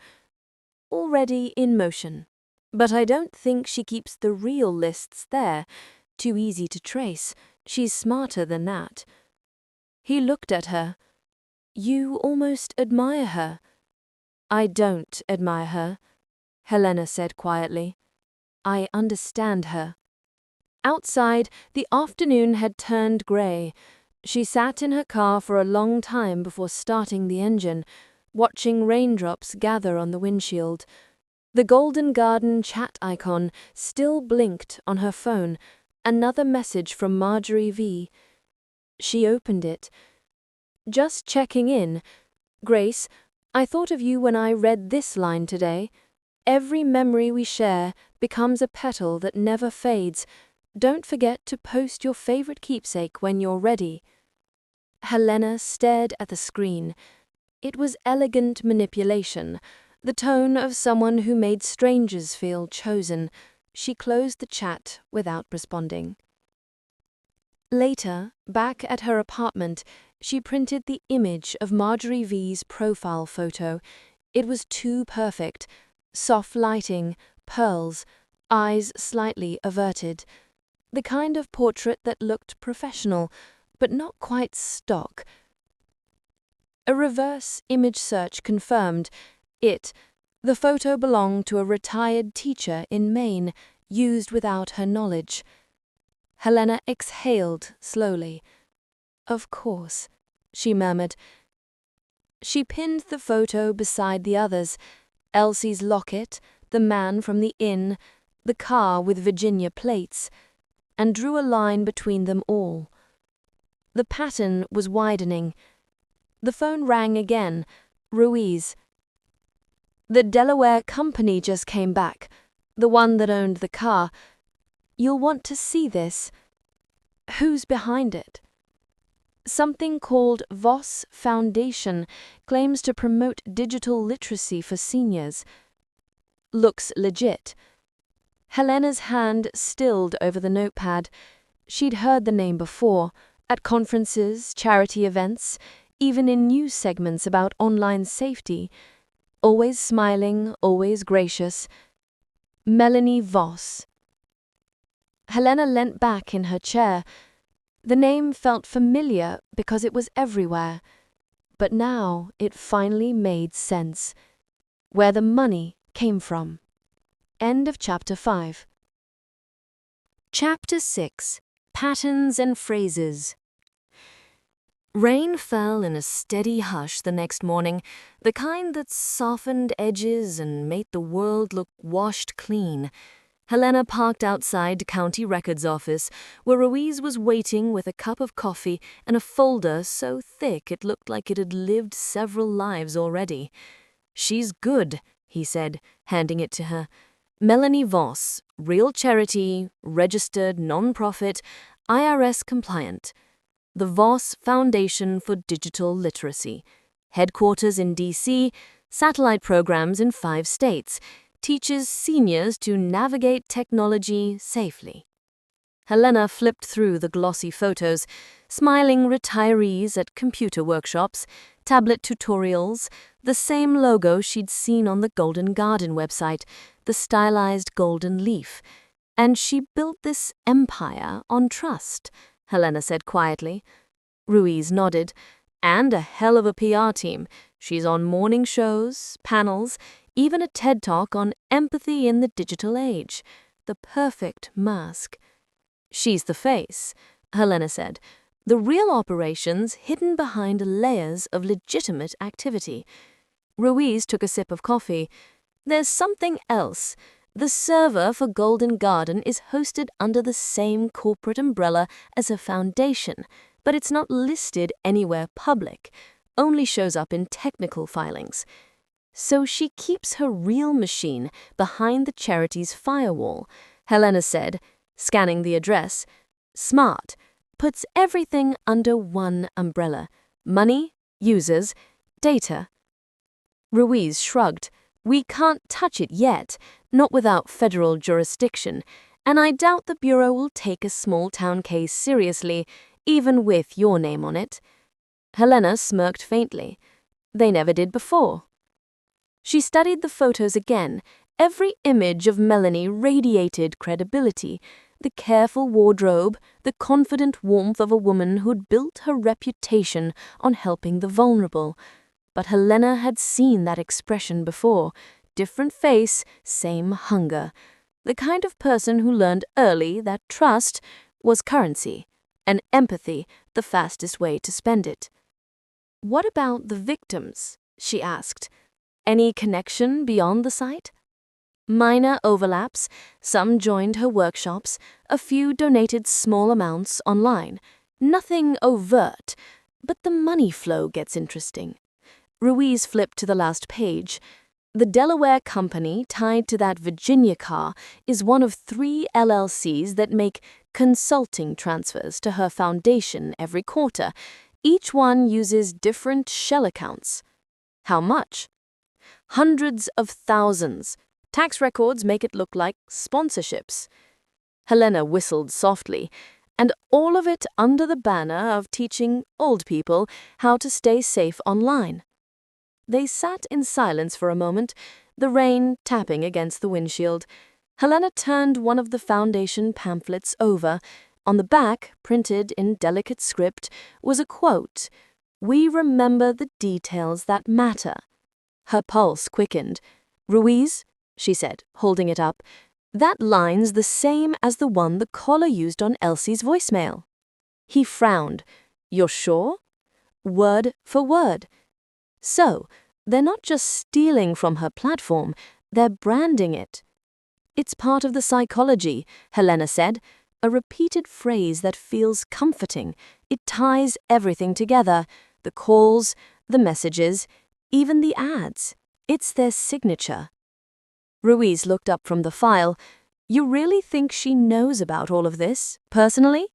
"Already in motion. But I don't think she keeps the real lists there. too easy to trace. She's smarter than that." He looked at her. "You almost admire her." "I don't admire her," Helena said quietly. "I understand her." Outside, the afternoon had turned grey. She sat in her car for a long time before starting the engine, watching raindrops gather on the windshield. The Golden Garden chat icon still blinked on her phone, another message from Marjorie V. She opened it. "Just checking in. Grace, I thought of you when I read this line today. Every memory we share becomes a petal that never fades. Don't forget to post your favorite keepsake when you're ready." Helena stared at the screen. It was elegant manipulation, the tone of someone who made strangers feel chosen. She closed the chat without responding. Later, back at her apartment, she printed the image of Marjorie V's profile photo. It was too perfect. Soft lighting, pearls, eyes slightly averted. The kind of portrait that looked professional, but not quite stock. A reverse image search confirmed the photo belonged to a retired teacher in Maine, used without her knowledge. Helena exhaled slowly. "Of course," she murmured. She pinned the photo beside the others: Elsie's locket, the man from the inn, the car with Virginia plates, and drew a line between them all. The pattern was widening. The phone rang again. Ruiz. "The Delaware company just came back, the one that owned the car. You'll want to see this." "Who's behind it?" "Something called Voss Foundation, claims to promote digital literacy for seniors. Looks legit." Helena's hand stilled over the notepad. She'd heard the name before, at conferences, charity events, even in news segments about online safety. Always smiling, always gracious. Melanie Voss. Helena leant back in her chair. The name felt familiar because it was everywhere. But now it finally made sense. Where the money came from. End of Chapter 5. Chapter 6. Patterns and Phrases. Rain fell in a steady hush the next morning, the kind that softened edges and made the world look washed clean. Helena parked outside County Records office, where Ruiz was waiting with a cup of coffee and a folder so thick it looked like it had lived several lives already. "She's good," he said, handing it to her. "Melanie Voss, real charity, registered non-profit, IRS compliant. The Voss Foundation for Digital Literacy. Headquarters in D.C., satellite programs in 5 states. Teaches seniors to navigate technology safely." Helena flipped through the glossy photos, smiling retirees at computer workshops, tablet tutorials, the same logo she'd seen on the Golden Garden website, the stylized golden leaf. "And she built this empire on trust," Helena said quietly. Ruiz nodded. "And a hell of a PR team. She's on morning shows, panels, even a TED Talk on empathy in the digital age. The perfect mask." "She's the face," Helena said. "The real operations hidden behind layers of legitimate activity." Ruiz took a sip of coffee. "There's something else. The server for Golden Garden is hosted under the same corporate umbrella as a foundation, but it's not listed anywhere public, only shows up in technical filings. So she keeps her real machine behind the charity's firewall," Helena said, scanning the address. "Smart. Puts everything under one umbrella. Money, users, data." Ruiz shrugged. "We can't touch it yet, not without federal jurisdiction, and I doubt the Bureau will take a small-town case seriously, even with your name on it." Helena smirked faintly. "They never did before." She studied the photos again. Every image of Melanie radiated credibility. the careful wardrobe, the confident warmth of a woman who'd built her reputation on helping the vulnerable. But Helena had seen that expression before. Different face, same hunger. The kind of person who learned early that trust was currency, and empathy the fastest way to spend it. "What about the victims?" she asked. "Any connection beyond the site?" Minor overlaps, some joined her workshops, a few donated small amounts online. Nothing overt, but the money flow gets interesting. Ruiz flipped to the last page. The Delaware company tied to that Virginia car is one of 3 LLCs that make consulting transfers to her foundation every quarter. Each one uses different shell accounts. How much? Hundreds of thousands. Tax records make it look like sponsorships. Helena whistled softly, and all of it under the banner of teaching old people how to stay safe online. They sat in silence for a moment, the rain tapping against the windshield. Helena turned one of the foundation pamphlets over. On the back, printed in delicate script, was a quote, "We remember the details that matter." Her pulse quickened. "Ruiz," she said, holding it up, "that line's the same as the one the caller used on Elsie's voicemail." He frowned. "You're sure?" "Word for word." So, they're not just stealing from her platform, they're branding it. "It's part of the psychology," Helena said, a repeated phrase that feels comforting. It ties everything together, the calls, the messages, even the ads. It's their signature. Ruiz looked up from the file. "You really think she knows about all of this, personally?"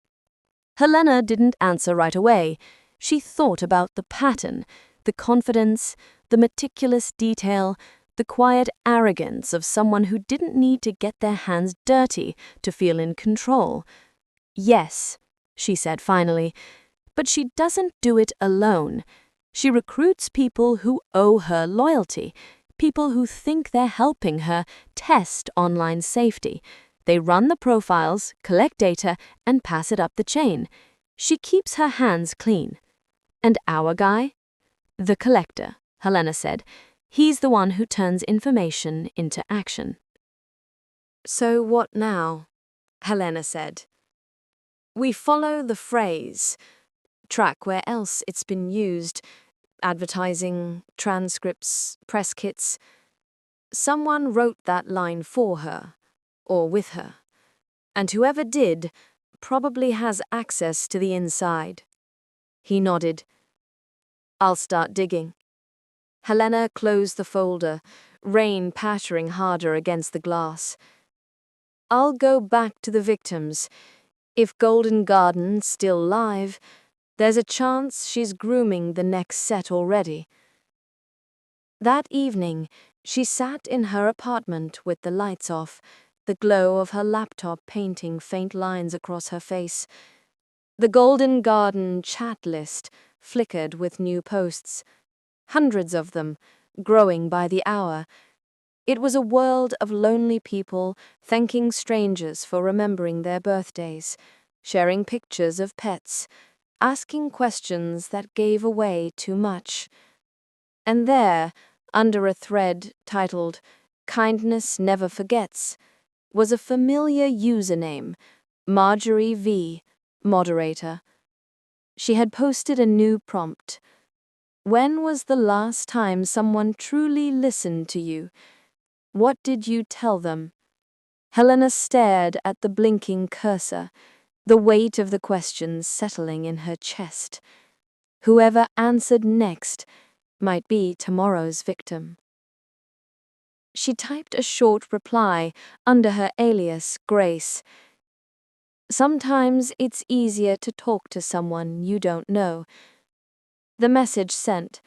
Helena didn't answer right away. She thought about the pattern, the confidence, the meticulous detail, the quiet arrogance of someone who didn't need to get their hands dirty to feel in control. "Yes," she said finally, "but she doesn't do it alone. She recruits people who owe her loyalty, people who think they're helping her test online safety. They run the profiles, collect data, and pass it up the chain. She keeps her hands clean." "And our guy?" "The collector," Helena said. "He's the one who turns information into action." "So what now?" Helena said. "We follow the phrase, track where else it's been used, advertising, transcripts, press kits. Someone wrote that line for her, or with her, and whoever did probably has access to the inside." He nodded. "I'll start digging." Helena closed the folder, rain pattering harder against the glass. "I'll go back to the victims. If Golden Garden's still live, there's a chance she's grooming the next set already." That evening, she sat in her apartment with the lights off, the glow of her laptop painting faint lines across her face. The Golden Garden chat list flickered with new posts. Hundreds of them, growing by the hour. It was a world of lonely people thanking strangers for remembering their birthdays, sharing pictures of pets, asking questions that gave away too much. And there, under a thread titled "Kindness Never Forgets," was a familiar username, Marjorie V., moderator. She had posted a new prompt. "When was the last time someone truly listened to you? What did you tell them?" Helena stared at the blinking cursor, the weight of the questions settling in her chest. Whoever answered next might be tomorrow's victim. She typed a short reply under her alias, Grace. "Sometimes it's easier to talk to someone you don't know." The message sent.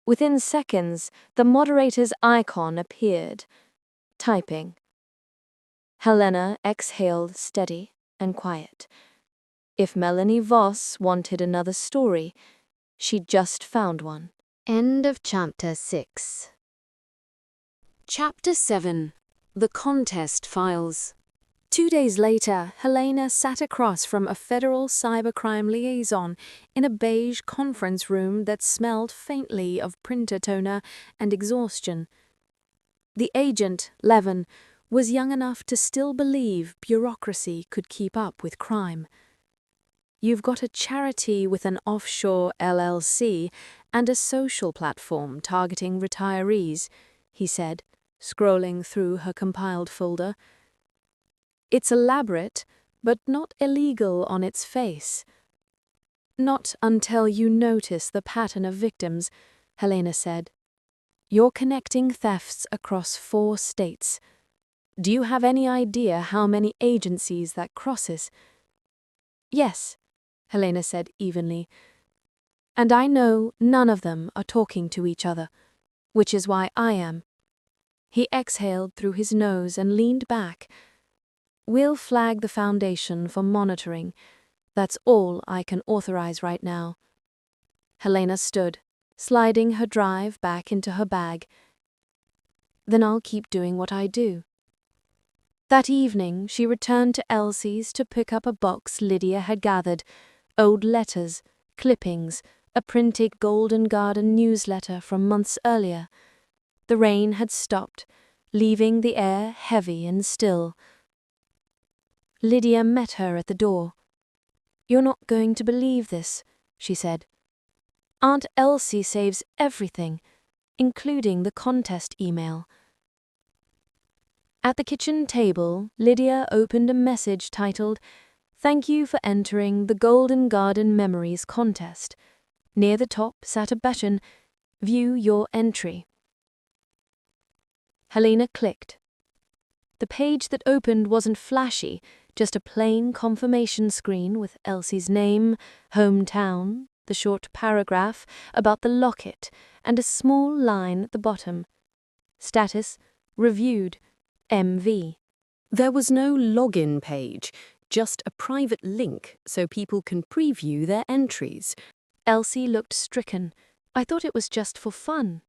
Within seconds, the moderator's icon appeared. Typing. Helena exhaled steady and quiet. If Melanie Voss wanted another story, she'd just found one. End of Chapter 6. Chapter 7. The Contest Files. 2 days later, Helena sat across from a federal cybercrime liaison in a beige conference room that smelled faintly of printer toner and exhaustion. The agent, Levin, was young enough to still believe bureaucracy could keep up with crime. "You've got a charity with an offshore LLC and a social platform targeting retirees," he said, scrolling through her compiled folder. "It's elaborate, but not illegal on its face." "Not until you notice the pattern of victims," Helena said. "You're connecting thefts across 4 states. Do you have any idea how many agencies that crosses?" "Yes," Helena said evenly. "And I know none of them are talking to each other, which is why I am." He exhaled through his nose and leaned back. "We'll flag the foundation for monitoring. That's all I can authorize right now." Helena stood, sliding her drive back into her bag. "Then I'll keep doing what I do." That evening, she returned to Elsie's to pick up a box Lydia had gathered: old letters, clippings, a printed Golden Garden newsletter from months earlier. The rain had stopped, leaving the air heavy and still. Lydia met her at the door. "You're not going to believe this," she said. "Aunt Elsie saves everything, including the contest email." At the kitchen table, Lydia opened a message titled, "Thank you for entering the Golden Garden Memories contest. Near the top sat a button, View your entry." Helena clicked. The page that opened wasn't flashy, just a plain confirmation screen with Elsie's name, hometown, the short paragraph about the locket, and a small line at the bottom. Status: reviewed, MV. There was no login page, just a private link so people can preview their entries. Elsie looked stricken. "I thought it was just for fun."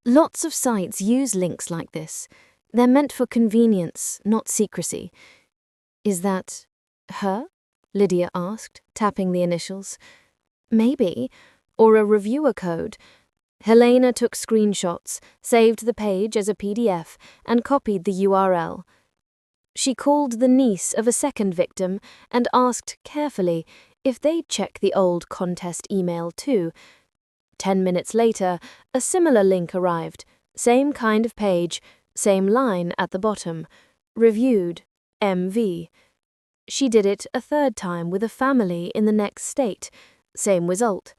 Lots of sites use links like this. They're meant for convenience, not secrecy. "Is that her?" Lydia asked, tapping the initials. "Maybe. Or a reviewer code." Helena took screenshots, saved the page as a PDF, and copied the URL. She called the niece of a second victim and asked carefully if they'd check the old contest email too. 10 minutes later, a similar link arrived. Same kind of page, same line at the bottom. Reviewed, MV. She did it a third time with a family in the next state. Same result.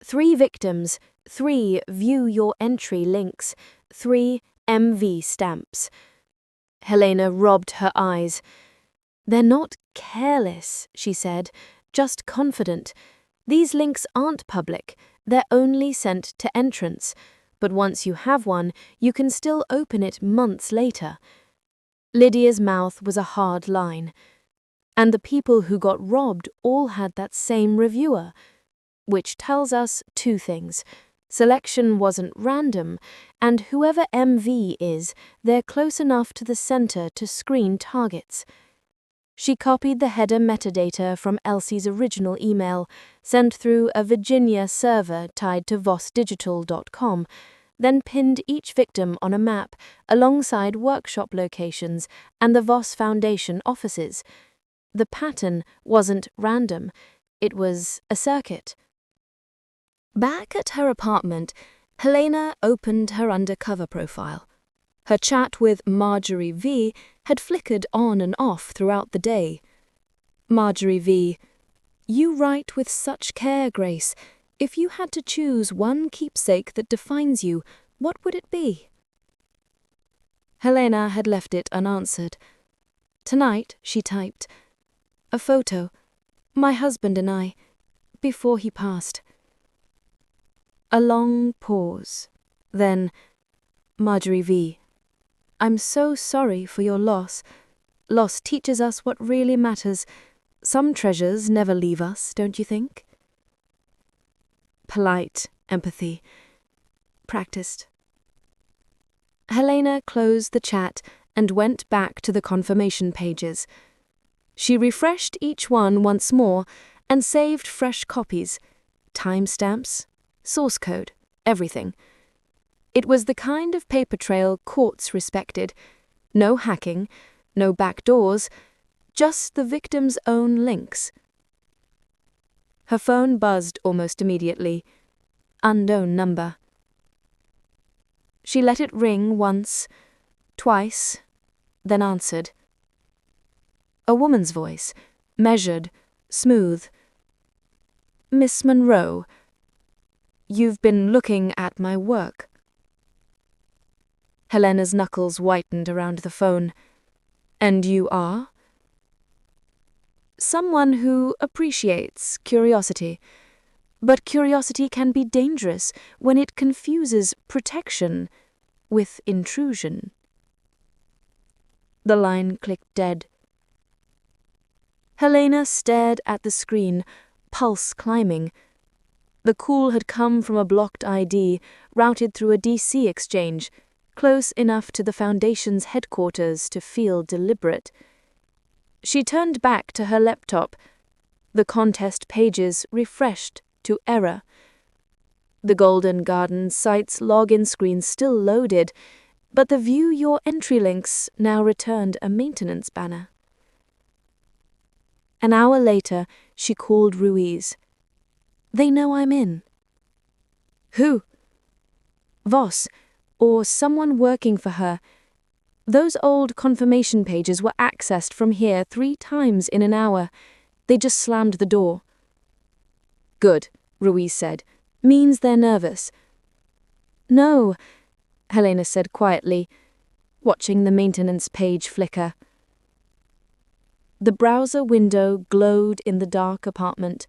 3 victims, 3 view your entry links, 3 MV stamps. Helena rubbed her eyes. "They're not careless," she said, "just confident. These links aren't public. They're only sent to entrants. But once you have one, you can still open it months later." Lydia's mouth was a hard line. And the people who got robbed all had that same reviewer. Which tells us 2 things. Selection wasn't random, and whoever MV is, they're close enough to the center to screen targets. She copied the header metadata from Elsie's original email, sent through a Virginia server tied to vosdigital.com, then pinned each victim on a map alongside workshop locations and the Voss Foundation offices. The pattern wasn't random. It was a circuit. Back at her apartment, Helena opened her undercover profile. Her chat with Marjorie V had flickered on and off throughout the day. Marjorie V: "You write with such care, Grace. If you had to choose one keepsake that defines you, what would it be?" Helena had left it unanswered. Tonight, she typed, "A photo. My husband and I. Before he passed." A long pause. Then, Marjorie V: "I'm so sorry for your loss. Loss teaches us what really matters. Some treasures never leave us, don't you think?" Polite empathy. Practiced. Helena closed the chat and went back to the confirmation pages. She refreshed each one once more and saved fresh copies, timestamps, source code, everything. It was the kind of paper trail courts respected. No hacking, no backdoors, just the victim's own links. Her phone buzzed almost immediately. Unknown number. She let it ring once, twice, then answered. A woman's voice, measured, smooth. "Miss Monroe, you've been looking at my work." Helena's knuckles whitened around the phone. "And you are?" "Someone who appreciates curiosity. But curiosity can be dangerous when it confuses protection with intrusion." The line clicked dead. Helena stared at the screen, pulse climbing. The call had come from a blocked ID routed through a DC exchange, close enough to the Foundation's headquarters to feel deliberate. She turned back to her laptop. The contest pages refreshed to error. The Golden Garden site's login screen still loaded, but the View Your Entry links now returned a maintenance banner. An hour later, she called Ruiz. "They know I'm in." "Who?" "Voss, or someone working for her. Those old confirmation pages were accessed from here 3 times in an hour. They just slammed the door." "Good," Ruiz said. "Means they're nervous." "No," Helena said quietly, watching the maintenance page flicker. The browser window glowed in the dark apartment.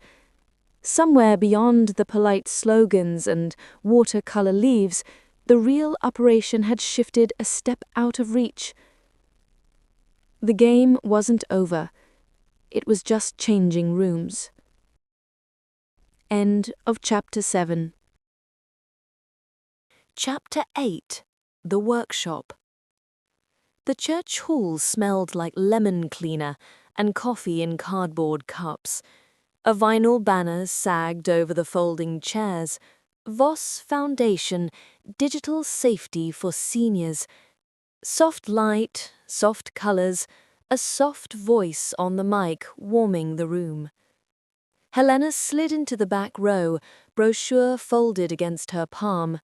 Somewhere beyond the polite slogans and watercolor leaves, the real operation had shifted a step out of reach. The game wasn't over. It was just changing rooms. End of Chapter 7. Chapter 8. The Workshop. The church hall smelled like lemon cleaner and coffee in cardboard cups. A vinyl banner sagged over the folding chairs. Voss Foundation, digital safety for seniors. Soft light, soft colors, a soft voice on the mic warming the room. Helena slid into the back row, brochure folded against her palm.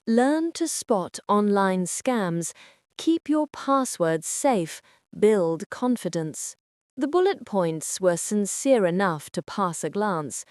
Learn to spot online scams. Keep your passwords safe. Build confidence. The bullet points were sincere enough to pass a glance.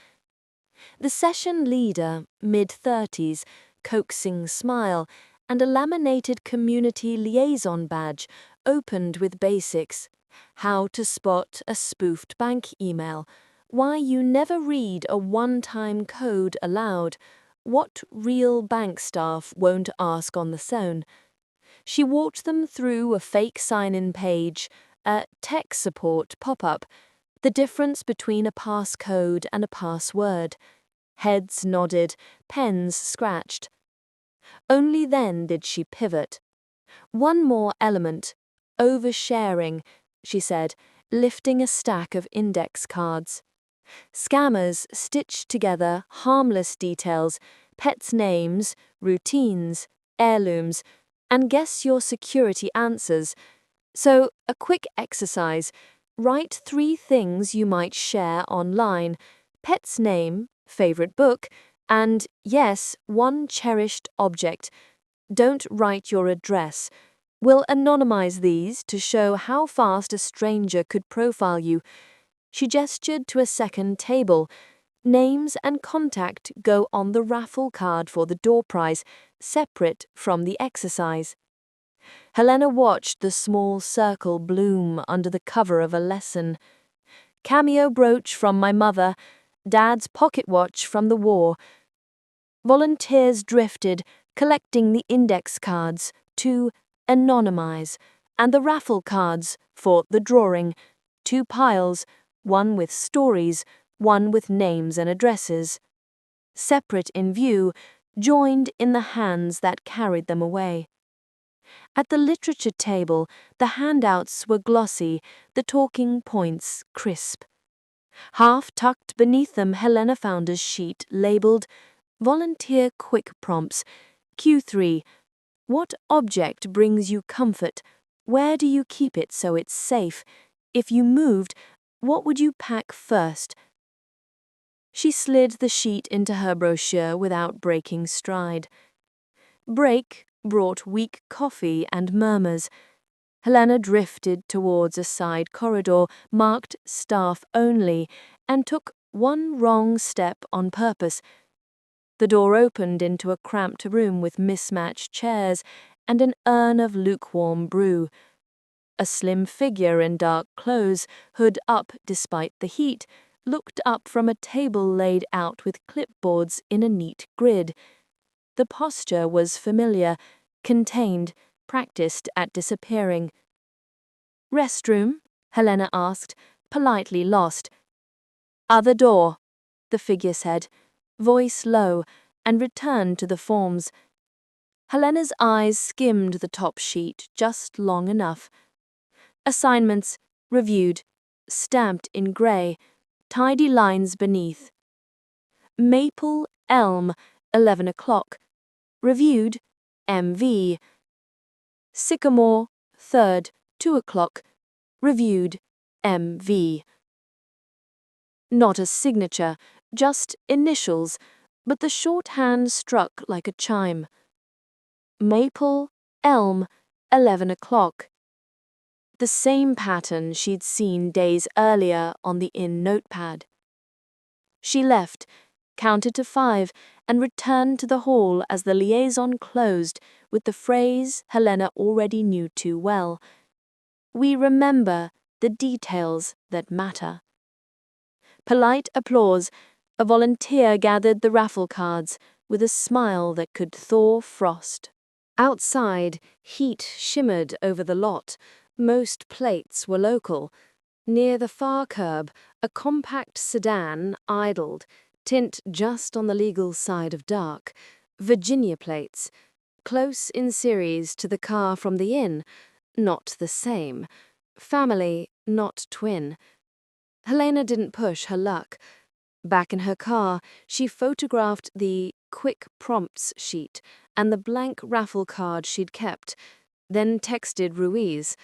The session leader, mid-30s, coaxing smile, and a laminated community liaison badge opened with basics. How to spot a spoofed bank email. Why you never read a one-time code aloud. What real bank staff won't ask on the phone. She walked them through a fake sign-in page, a tech support pop-up, the difference between a passcode and a password. Heads nodded, pens scratched. Only then did she pivot. "One more element. Oversharing," she said, lifting a stack of index cards. Scammers stitched together harmless details, pets' names, routines, heirlooms, and guess your security answers. So, a quick exercise. Write 3 things you might share online. Pet's name, favorite book, and, yes, 1 cherished object. Don't write your address. We'll anonymize these to show how fast a stranger could profile you. She gestured to a second table. Names and contact go on the raffle card for the door prize, separate from the exercise. Helena watched the small circle bloom under the cover of a lesson. Cameo brooch from my mother, Dad's pocket watch from the war. Volunteers drifted, collecting the index cards to anonymize, and the raffle cards for the drawing. 2 piles, one with stories, one with names and addresses. Separate in view, joined in the hands that carried them away. At the literature table, the handouts were glossy, the talking points crisp. Half tucked beneath them, Helena found a sheet labeled Volunteer Quick Prompts, Q3. What object brings you comfort? Where do you keep it so it's safe? If you moved, what would you pack first? She slid the sheet into her brochure without breaking stride. Break brought weak coffee and murmurs. Helena drifted towards a side corridor marked Staff Only and took one wrong step on purpose. The door opened into a cramped room with mismatched chairs and an urn of lukewarm brew. A slim figure in dark clothes, hood up despite the heat, looked up from a table laid out with clipboards in a neat grid. The posture was familiar, contained, practiced at disappearing. "Restroom?" Helena asked, politely lost. "Other door," the figure said, voice low, and returned to the forms. Helena's eyes skimmed the top sheet just long enough. Assignments, reviewed, stamped in grey, tidy lines beneath. Maple Elm, 11 o'clock. Reviewed, MV. Sycamore, 3rd, 2 o'clock. Reviewed, MV. Not a signature, just initials, but the shorthand struck like a chime. Maple Elm, 11 o'clock. The same pattern she'd seen days earlier on the inn notepad. She left, counted to 5, and returned to the hall as the liaison closed with the phrase Helena already knew too well. "We remember the details that matter." Polite applause. A volunteer gathered the raffle cards with a smile that could thaw frost. Outside, heat shimmered over the lot. Most plates were local. Near the far curb, a compact sedan idled, tint just on the legal side of dark. Virginia plates, close in series to the car from the inn, not the same. Family, not twin. Helena didn't push her luck. Back in her car, she photographed the quick prompts sheet and the blank raffle card she'd kept, then texted Ruiz.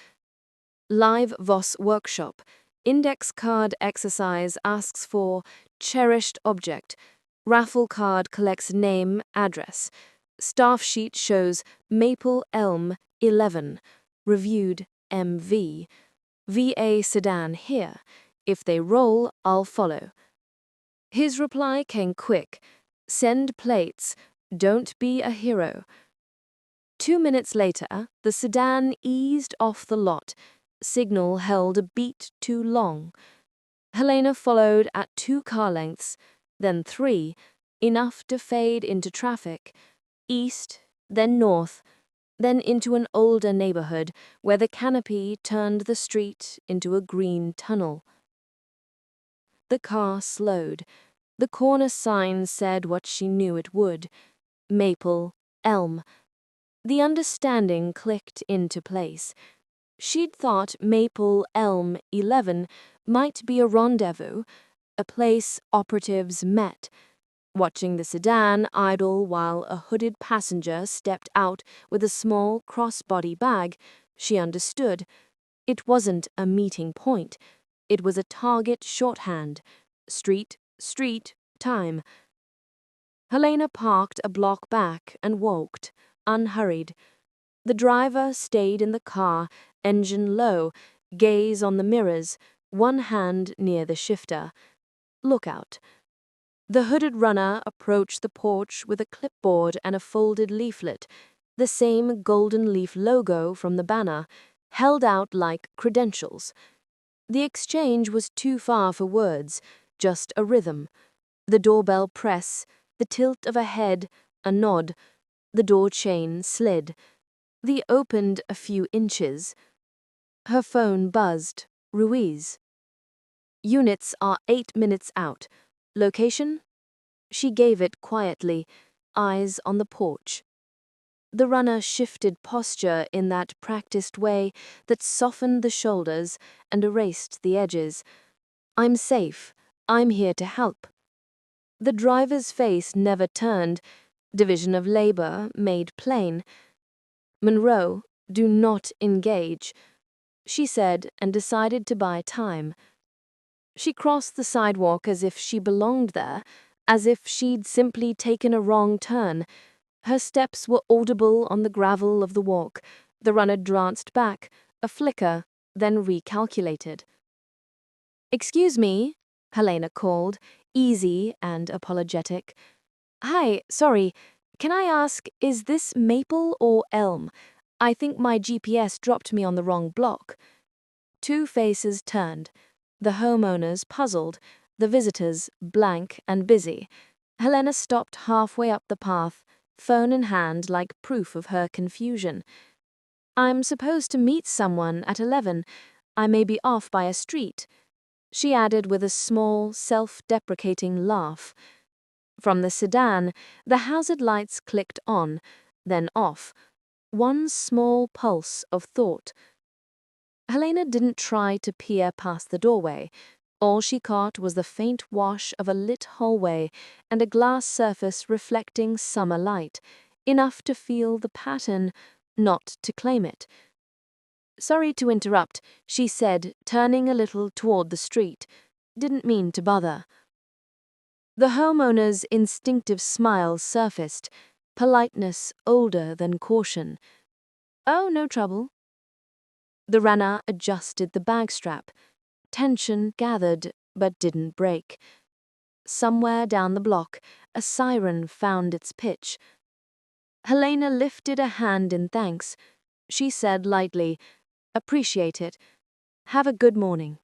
Live Voss workshop. Index card exercise asks for cherished object. Raffle card collects name, address. Staff sheet shows Maple Elm 11. Reviewed MV. VA sedan here. If they roll, I'll follow. His reply came quick. Send plates. Don't be a hero. 2 minutes later, the sedan eased off the lot. Signal held a beat too long. Helena followed at 2 car lengths, then 3, enough to fade into traffic. East, then north, then into an older neighborhood where the canopy turned the street into a green tunnel. The car slowed. The corner sign said what she knew it would. Maple, Elm. The understanding clicked into place. She'd thought Maple Elm 11 might be a rendezvous, a place operatives met. Watching the sedan idle while a hooded passenger stepped out with a small crossbody bag, she understood. It wasn't a meeting point. It was a target shorthand. Street, time. Helena parked a block back and walked, unhurried. The driver stayed in the car, engine low, gaze on the mirrors, one hand near the shifter. Lookout. The hooded runner approached the porch with a clipboard and a folded leaflet, the same golden leaf logo from the banner, held out like credentials. The exchange was too far for words, just a rhythm. The doorbell press, the tilt of a head, a nod. The door chain slid. The opened a few inches. Her phone buzzed. Ruiz. Units are 8 minutes out. Location? She gave it quietly, eyes on the porch. The runner shifted posture in that practiced way that softened the shoulders and erased the edges. "I'm safe. I'm here to help." The driver's face never turned, division of labor made plain. "Monroe, do not engage," she said, and decided to buy time. She crossed the sidewalk as if she belonged there, as if she'd simply taken a wrong turn. Her steps were audible on the gravel of the walk. The runner glanced back, a flicker, then recalculated. "Excuse me," Helena called, easy and apologetic. "Hi, sorry. Can I ask, is this Maple or Elm? I think my GPS dropped me on the wrong block." Two faces turned. The homeowners puzzled, the visitors blank and busy. Helena stopped halfway up the path, phone in hand like proof of her confusion. "I'm supposed to meet someone at 11. I may be off by a street," she added with a small, self-deprecating laugh. From the sedan, the hazard lights clicked on, then off. One small pulse of thought. Helena didn't try to peer past the doorway. All she caught was the faint wash of a lit hallway and a glass surface reflecting summer light, enough to feel the pattern, not to claim it. "Sorry to interrupt," she said, turning a little toward the street. "Didn't mean to bother." The homeowner's instinctive smile surfaced, politeness older than caution. "Oh, no trouble." The runner adjusted the bag strap. Tension gathered, but didn't break. Somewhere down the block, a siren found its pitch. Helena lifted a hand in thanks. She said lightly, "Appreciate it. Have a good morning."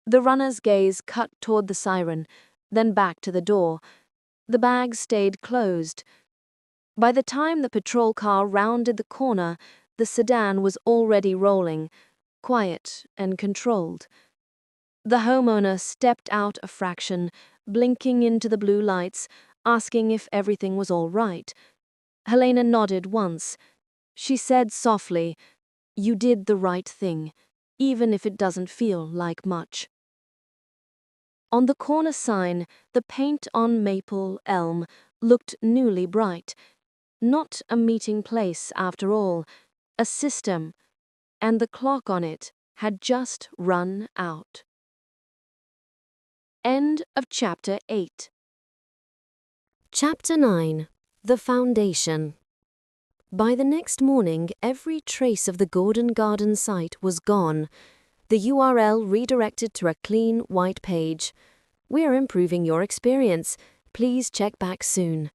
The runner's gaze cut toward the siren, then back to the door. The bag stayed closed. By the time the patrol car rounded the corner, the sedan was already rolling, quiet and controlled. The homeowner stepped out a fraction, blinking into the blue lights, asking if everything was all right. Helena nodded once. She said softly, "You did the right thing, even if it doesn't feel like much." On the corner sign, the paint on Maple Elm looked newly bright. Not a meeting place after all, a system, and the clock on it had just run out. End of Chapter 8. Chapter 9. The Foundation. By the next morning, every trace of the Gordon Garden site was gone. The URL redirected to a clean, white page. "We're improving your experience. Please check back soon."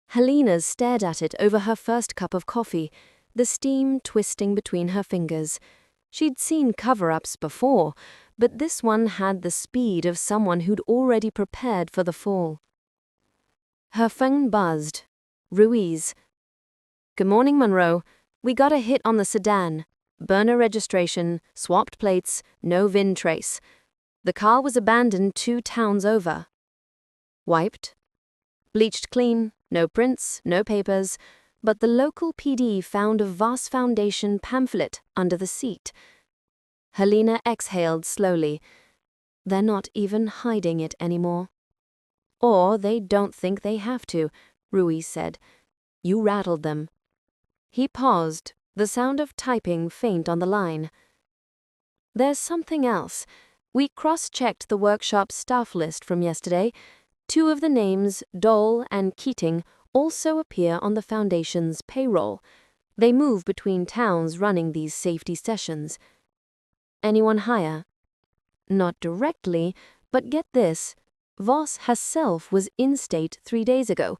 Helena stared at it over her first cup of coffee, the steam twisting between her fingers. She'd seen cover-ups before, but this one had the speed of someone who'd already prepared for the fall. Her phone buzzed. Ruiz. "Good morning, Monroe. We got a hit on the sedan. Burner registration, swapped plates, no VIN trace. The car was abandoned 2 towns over." "Wiped?" "Bleached clean, no prints, no papers, but the local PD found a Voss Foundation pamphlet under the seat." Helena exhaled slowly. They're not even hiding it anymore. "Or they don't think they have to," Ruiz said. "You rattled them." He paused, the sound of typing faint on the line. "There's something else. We cross-checked the workshop staff list from yesterday. 2 of the names, Dole and Keating, also appear on the Foundation's payroll. They move between towns running these safety sessions." "Anyone higher?" "Not directly, but get this. Voss herself was in-state 3 days ago,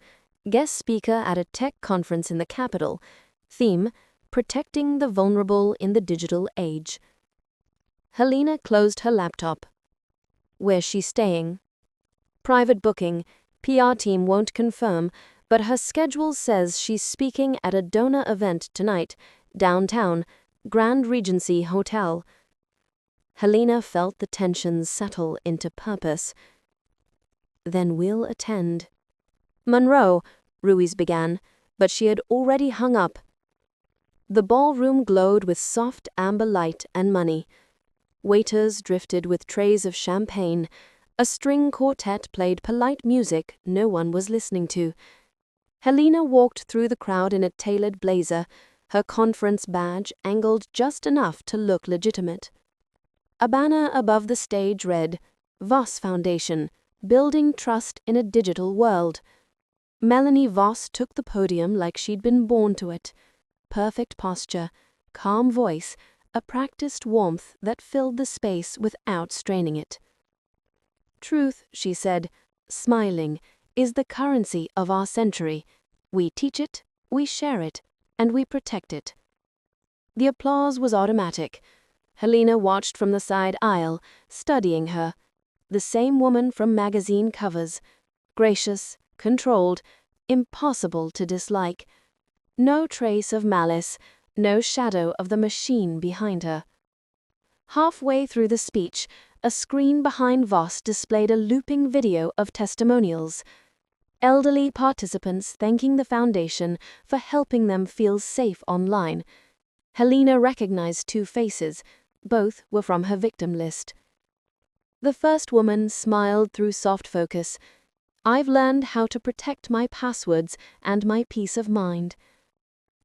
guest speaker at a tech conference in the capital. Theme, Protecting the Vulnerable in the Digital Age." Helena closed her laptop. "Where's she staying?" "Private booking. PR team won't confirm, but her schedule says she's speaking at a donor event tonight, downtown, Grand Regency Hotel." Helena felt the tensions settle into purpose. "Then we'll attend." "Monroe," Ruiz began. but she had already hung up. The ballroom glowed with soft amber light and money. Waiters drifted with trays of champagne. A string quartet played polite music no one was listening to. Helena walked through the crowd in a tailored blazer, her conference badge angled just enough to look legitimate. A banner above the stage read, "Voss Foundation, Building Trust in a Digital World." Melanie Voss took the podium like she'd been born to it. Perfect posture, calm voice, a practiced warmth that filled the space without straining it. "Truth," she said, smiling, "is the currency of our century. We teach it, we share it, and we protect it." The applause was automatic. Helena watched from the side aisle, studying her. The same woman from magazine covers. Gracious, controlled, impossible to dislike. No trace of malice, no shadow of the machine behind her. Halfway through the speech, a screen behind Voss displayed a looping video of testimonials. Elderly participants thanking the foundation for helping them feel safe online. Helena recognized two faces. Both were from her victim list. The first woman smiled through soft focus. "I've learned how to protect my passwords and my peace of mind."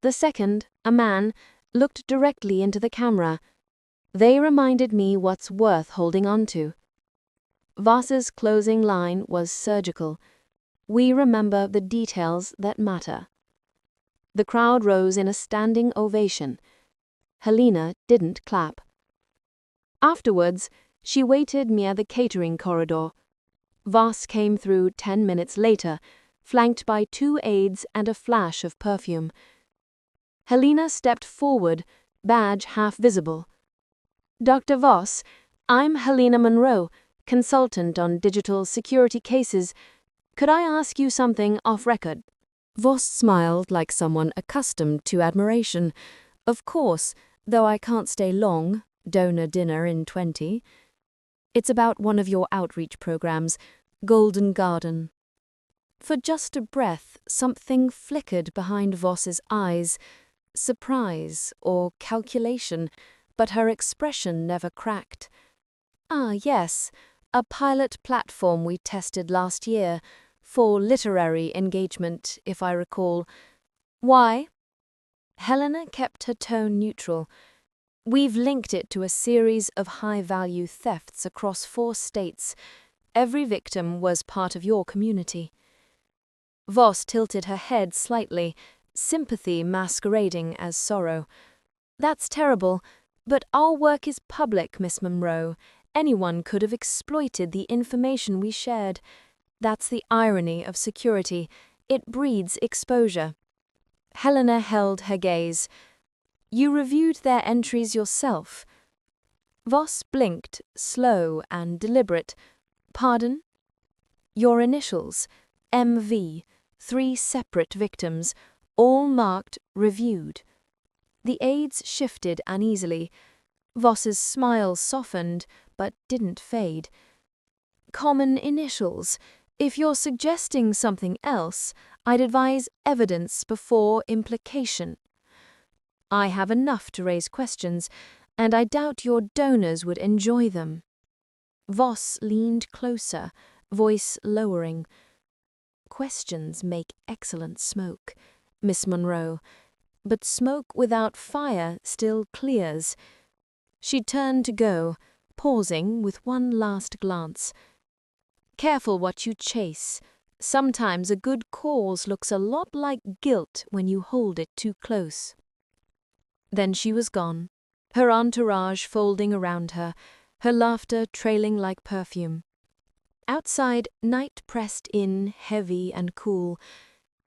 The second, a man, looked directly into the camera. "They reminded me what's worth holding on to." Voss's closing line was surgical. "We remember the details that matter." The crowd rose in a standing ovation. Helena didn't clap. Afterwards, she waited near the catering corridor. Voss came through 10 minutes later, flanked by 2 aides and a flash of perfume. Helena stepped forward, badge half visible. "Dr. Voss, I'm Helena Monroe, consultant on digital security cases. Could I ask you something off record?" Voss smiled like someone accustomed to admiration. "Of course, though I can't stay long. Donor dinner in 20. It's about one of your outreach programs, Golden Garden." For just a breath, something flickered behind Voss's eyes. Surprise or calculation, but her expression never cracked. "Ah, yes, a pilot platform we tested last year, for literary engagement, if I recall. Why?" Helena kept her tone neutral. "We've linked it to a series of high-value thefts across 4 states. Every victim was part of your community." Voss tilted her head slightly, sympathy masquerading as sorrow. "That's terrible, but our work is public, Miss Monroe. Anyone could have exploited the information we shared. That's the irony of security. It breeds exposure." Helena held her gaze. "You reviewed their entries yourself?" Voss blinked, slow and deliberate. "Pardon?" "Your initials, MV, 3 separate victims, all marked reviewed." The aides shifted uneasily. Voss's smile softened, but didn't fade. "Common initials. If you're suggesting something else, I'd advise evidence before implication. I have enough to raise questions, and I doubt your donors would enjoy them." Voss leaned closer, voice lowering. "Questions make excellent smoke, Miss Monroe, but smoke without fire still clears." She turned to go, pausing with one last glance. "Careful what you chase. Sometimes a good cause looks a lot like guilt when you hold it too close." Then she was gone, her entourage folding around her, her laughter trailing like perfume. Outside, night pressed in, heavy and cool.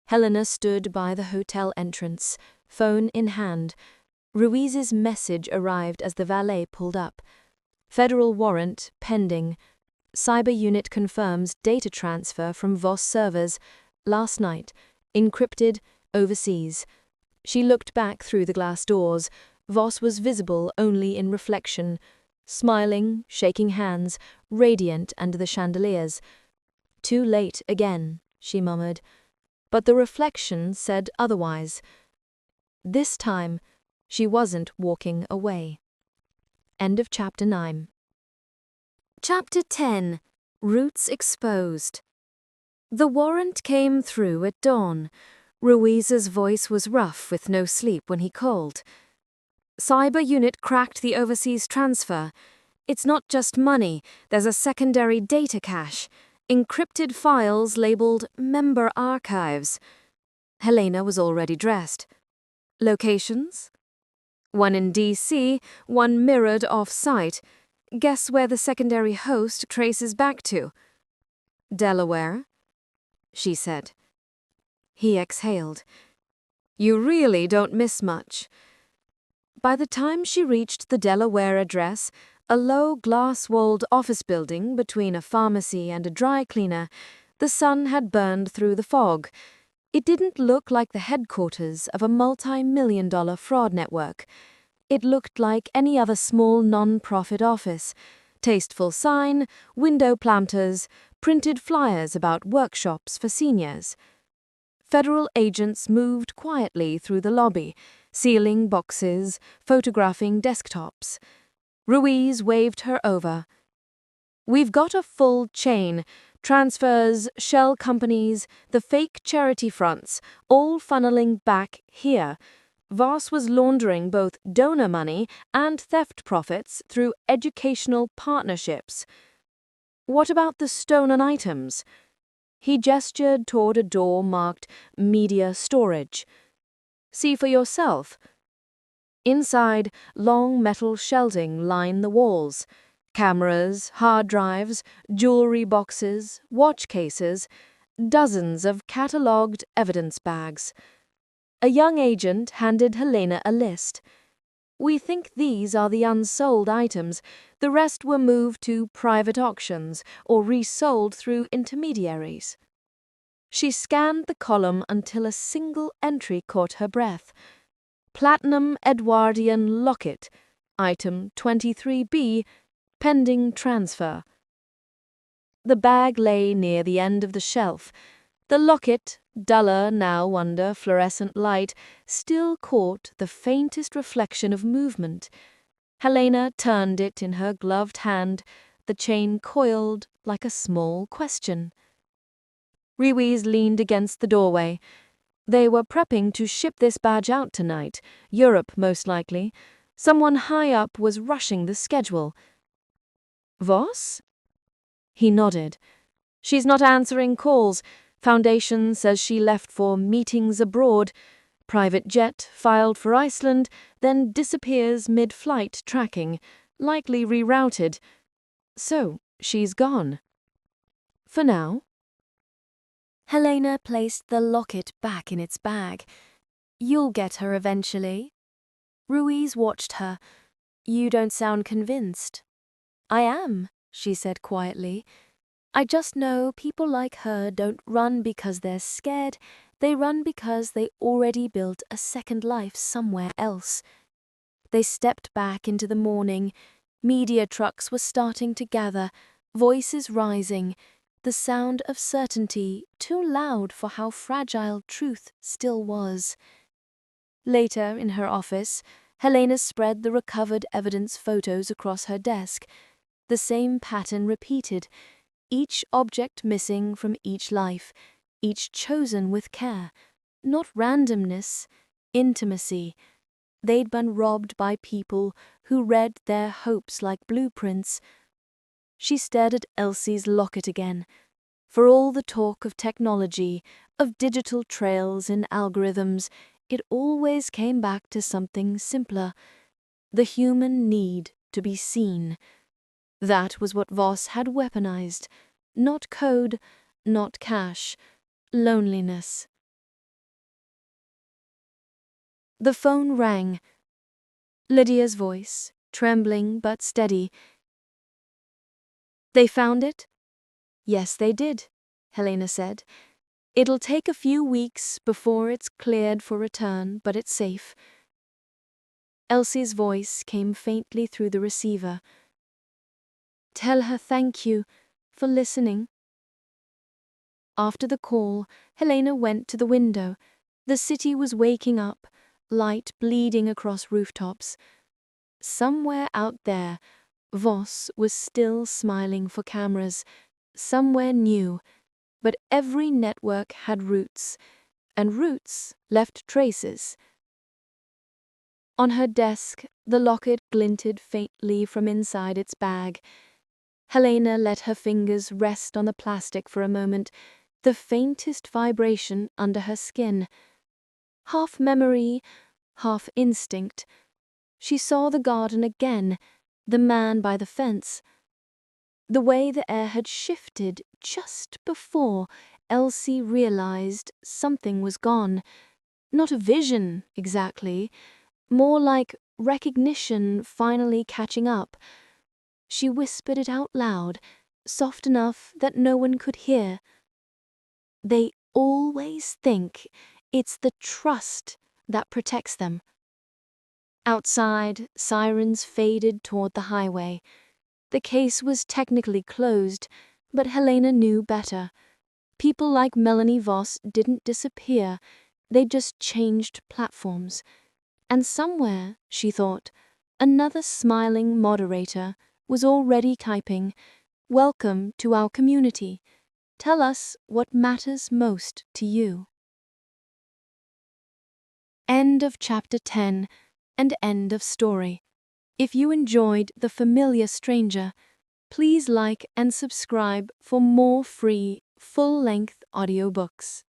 Helena stood by the hotel entrance, phone in hand. Ruiz's message arrived as the valet pulled up. "Federal warrant pending. Cyber unit confirms data transfer from Voss servers. Last night. Encrypted. Overseas." She looked back through the glass doors. Voss was visible only in reflection. Smiling, shaking hands, radiant under the chandeliers. "Too late again," she murmured. But the reflection said otherwise. This time, she wasn't walking away. End of chapter 9. Chapter 10. Roots Exposed. The warrant came through at dawn. Ruiz's voice was rough with no sleep when he called. Cyber unit cracked the overseas transfer. It's not just money, there's a secondary data cache. Encrypted files labeled member archives. Helena was already dressed. Locations? One in DC, one mirrored off-site. Guess where the secondary host traces back to? Delaware, she said. He exhaled. You really don't miss much. By the time she reached the Delaware address, a low glass-walled office building between a pharmacy and a dry cleaner, the sun had burned through the fog. It didn't look like the headquarters of a multi-million-dollar fraud network. It looked like any other small non-profit office. Tasteful sign, window planters, printed flyers about workshops for seniors. Federal agents moved quietly through the lobby, sealing boxes, photographing desktops. Ruiz waved her over. We've got a full chain. Transfers, shell companies, the fake charity fronts, all funneling back here. Voss was laundering both donor money and theft profits through educational partnerships. What about the stolen items? He gestured toward a door marked Media Storage. See for yourself. Inside, long metal shelving line the walls. Cameras, hard drives, jewelry boxes, watch cases, dozens of catalogued evidence bags. A young agent handed Helena a list. We think these are the unsold items. The rest were moved to private auctions or resold through intermediaries. She scanned the column until a single entry caught her breath. Platinum Edwardian locket, item 23B, pending transfer. The bag lay near the end of the shelf. The locket, duller now under fluorescent light, still caught the faintest reflection of movement. Helena turned it in her gloved hand, the chain coiled like a small question. Ruiz leaned against the doorway. They were prepping to ship this badge out tonight, Europe most likely. Someone high up was rushing the schedule. Voss? He nodded. She's not answering calls. Foundation says she left for meetings abroad. Private jet filed for Iceland, then disappears mid-flight tracking, likely rerouted. So, she's gone. For now. Helena placed the locket back in its bag. You'll get her eventually. Ruiz watched her. You don't sound convinced. I am, she said quietly. I just know people like her don't run because they're scared. They run because they already built a second life somewhere else. They stepped back into the morning. Media trucks were starting to gather, voices rising, the sound of certainty too loud for how fragile truth still was. Later, in her office, Helena spread the recovered evidence photos across her desk. The same pattern repeated, each object missing from each life, each chosen with care. Not randomness, intimacy. They'd been robbed by people who read their hopes like blueprints. She stared at Elsie's locket again. For all the talk of technology, of digital trails and algorithms, it always came back to something simpler. The human need to be seen. That was what Voss had weaponized. Not code, not cash. Loneliness. The phone rang. Lydia's voice, trembling but steady. They found it? Yes, they did, Helena said. It'll take a few weeks before it's cleared for return, but it's safe. Elsie's voice came faintly through the receiver. Tell her thank you for listening. After the call, Helena went to the window. The city was waking up, light bleeding across rooftops. Somewhere out there, Voss was still smiling for cameras, somewhere new, but every network had roots, and roots left traces. On her desk, the locket glinted faintly from inside its bag. Helena let her fingers rest on the plastic for a moment, the faintest vibration under her skin. Half memory, half instinct. She saw the garden again, the man by the fence. The way the air had shifted just before Elsie realized something was gone. Not a vision, exactly, more like recognition finally catching up. She whispered it out loud, soft enough that no one could hear. They always think it's the trust that protects them. Outside, sirens faded toward the highway. The case was technically closed, but Helena knew better. People like Melanie Voss didn't disappear, they just changed platforms. And somewhere, she thought, another smiling moderator was already typing, "Welcome to our community. Tell us what matters most to you." End of chapter 10 and end of story. If you enjoyed The Familiar Stranger, please like and subscribe for more free, full-length audiobooks.